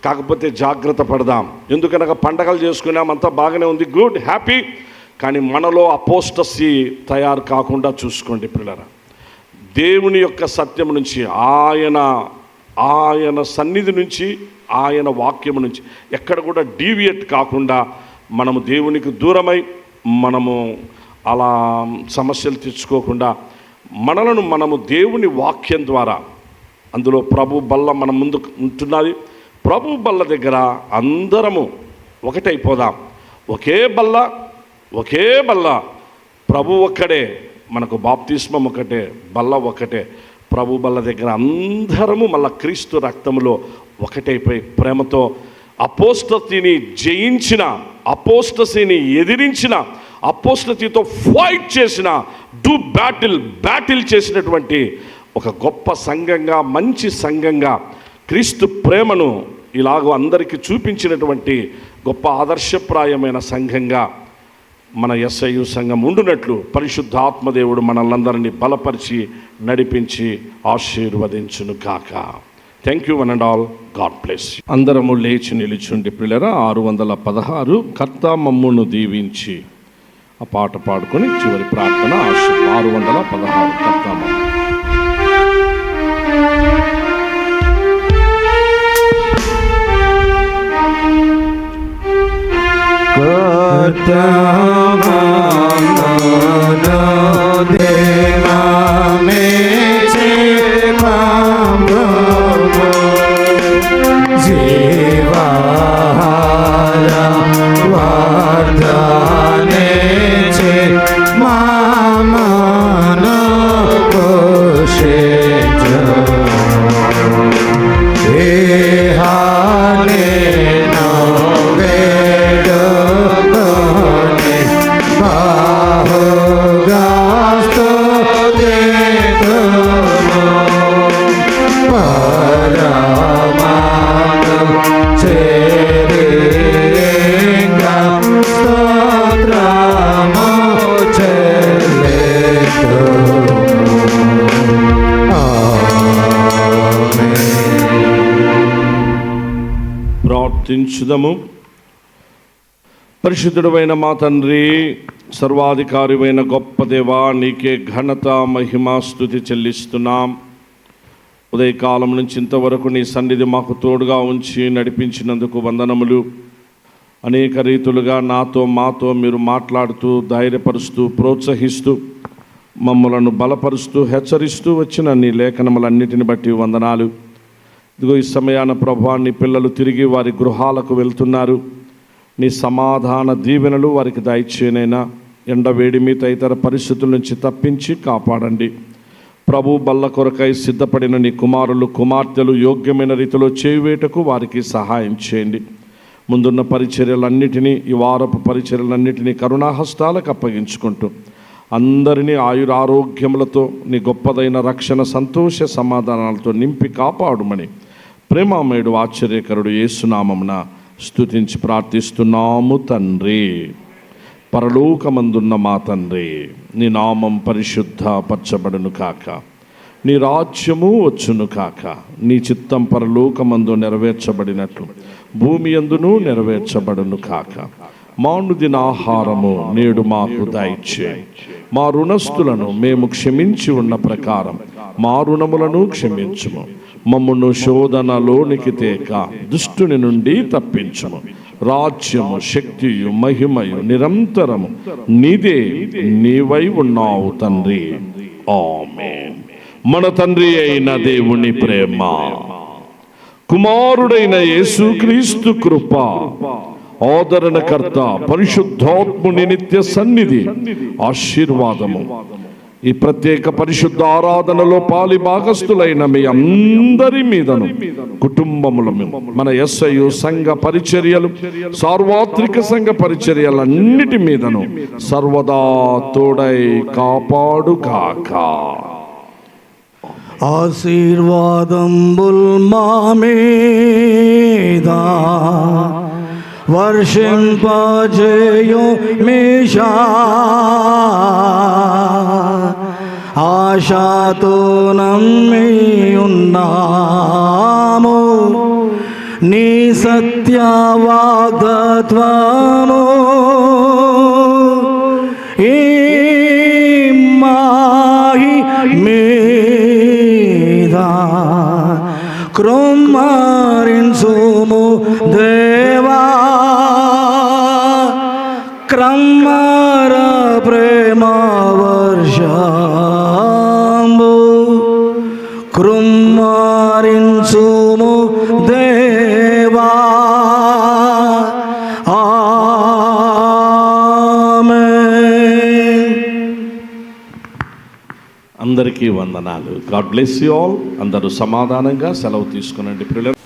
కాకపోతే జాగ్రత్త పడదాం. ఎందుకనగా పండగలు చేసుకున్నాం, అంతా బాగానే ఉంది, గుడ్, హ్యాపీ. కానీ మనలో అపోస్టసీ తయారు కాకుండా చూసుకోండి పిల్లరా. దేవుని యొక్క సత్యం నుంచి, ఆయన సన్నిధి నుంచి, ఆయన వాక్యము నుంచి ఎక్కడ కూడా డీవియేట్ కాకుండా మనము దేవునికి దూరమై మనము అలా సమస్యలు తెచ్చుకోకుండా మనము దేవుని వాక్యం ద్వారా, అందులో ప్రభు బల్ల మన ముందు ఉంటున్నది, ప్రభు బల్ల దగ్గర అందరము ఒకటైపోదాం. ఒకే బల్ల, ఒకే బల్ల, ప్రభు ఒక్కడే, మనకు బాప్తిస్మం ఒకటే, బల్ల ఒకటే. ప్రభు బల్ల దగ్గర అందరము మళ్ళా క్రీస్తు రక్తములో ఒకటైపోయి ప్రేమతో అపోస్తతిని జయించిన, అపోస్తసిని ఎదిరించిన, అపోస్తతితో ఫైట్ చేసిన, బ్యాటిల్ చేసినటువంటి ఒక గొప్ప సంఘంగా, మంచి సంఘంగా, క్రీస్తు ప్రేమను ఇలాగో అందరికీ చూపించినటువంటి గొప్ప ఆదర్శప్రాయమైన సంఘంగా మన SIU సంఘం ఉండునట్లు పరిశుద్ధాత్మదేవుడు మనల్నందరినీ బలపరిచి నడిపించి ఆశీర్వదించును కాక. Thank you one and all. God bless. అందరము లేచి నిలుచుండి పిల్లరా. 616 కర్త మమ్మును దీవించి ఆ పాట పాడుకొని చివరి ప్రార్థన. 616 కర్త మమ్ము. ప్రార్థించుదము. పరిశుద్ధుడైన మా తండ్రి, సర్వాధికారివైన గొప్ప దేవా, నీకే ఘనత మహిమ స్తుతి చెల్లిస్తున్నాం. ఉదయకాలం నుంచి ఇంతవరకు నీ సన్నిధి మాకు తోడుగా ఉంచి నడిపించినందుకు వందనములు. అనేక రీతులుగా నాతో మాతో మీరు మాట్లాడుతూ, ధైర్యపరుస్తూ, ప్రోత్సహిస్తూ, మమ్మలను బలపరుస్తూ, హెచ్చరిస్తూ వచ్చిన నీ లేఖనములన్నిటిని బట్టి వందనాలు. ఇదిగో ఈ సమయాన ప్రభువా, నీ పిల్లలు తిరిగి వారి గృహాలకు వెళ్తున్నారు. నీ సమాధాన దీవెనలు వారికి దయచేయనైనా. ఎండవేడిమి తదితర పరిస్థితుల నుంచి తప్పించి కాపాడండి ప్రభు. బల్ల కొరకై సిద్ధపడిన నీ కుమారులు కుమార్తెలు యోగ్యమైన రీతిలో చేయువేటకు వారికి సహాయం చేయండి. ముందున్న పరిచర్యలన్నిటినీ, ఈ వారపు పరిచర్యలన్నిటినీ కరుణాహస్తాలకు అప్పగించుకుంటూ అందరినీ ఆయురారోగ్యములతో నీ గొప్పదైన రక్షణ, సంతోష సమాధానాలతో నింపి కాపాడుమని ప్రేమామయుడు ఆశ్చర్యకరుడు యేసునామమున స్తుతించి ప్రార్థిస్తున్నాము తండ్రి. పరలోకమందున్న మా తండ్రి, నీ నామం పరిశుద్ధపరచబడును కాక, నీ రాజ్యము వచ్చును కాక, నీ చిత్తం పరలోకమందు నెరవేర్చబడినట్లు భూమి యందును నెరవేర్చబడును కాక. మానుదిన ఆహారము నేడు మాకు దయచేయి. మా రుణస్థులను మేము క్షమించి ఉన్న ప్రకారం మా రుణములను క్షమించుము. మమ్మును శోధనలోనికి తేక దుష్టుని నుండి తప్పించుము. రాజ్యము, శక్తియు, మహిమయు నిరంతరము నీదే, నీవై ఉన్నావు తండ్రి. ఆమేన్. మన తండ్రి అయిన దేవుని ప్రేమ, కుమారుడైన యేసుక్రీస్తు కృప, ఆదరణకర్త పరిశుద్ధాత్ముని నిత్య సన్నిధి, ఆశీర్వాదము ఈ ప్రత్యేక పరిశుద్ధ ఆరాధనలో పాలి భాగస్థులైన మీ అందరి మీదను, కుటుంబముల మన SIU సంఘ పరిచర్యలు, సార్వత్రిక సంఘ పరిచర్యలన్నిటి మీదను సర్వదా తోడై కాపాడు కాక. ఆశీర్వాదంబుల్ మా మీద వర్షింపజేయు మీషా, ఆశతో నమ్మి ఉన్నాము నీ సత్య వాగ్దాత్వము. ఈ మాహి మీద కృమ్మరించుము దేవా, క్రమ్మర ప్రేమ వర్షంబు కృమ్మరించుము దేవా. ఆమేన్. అందరికీ వందనాలు. God bless you all. అందరూ సమాధానంగా సెలవు తీసుకునండి ప్రియులారా.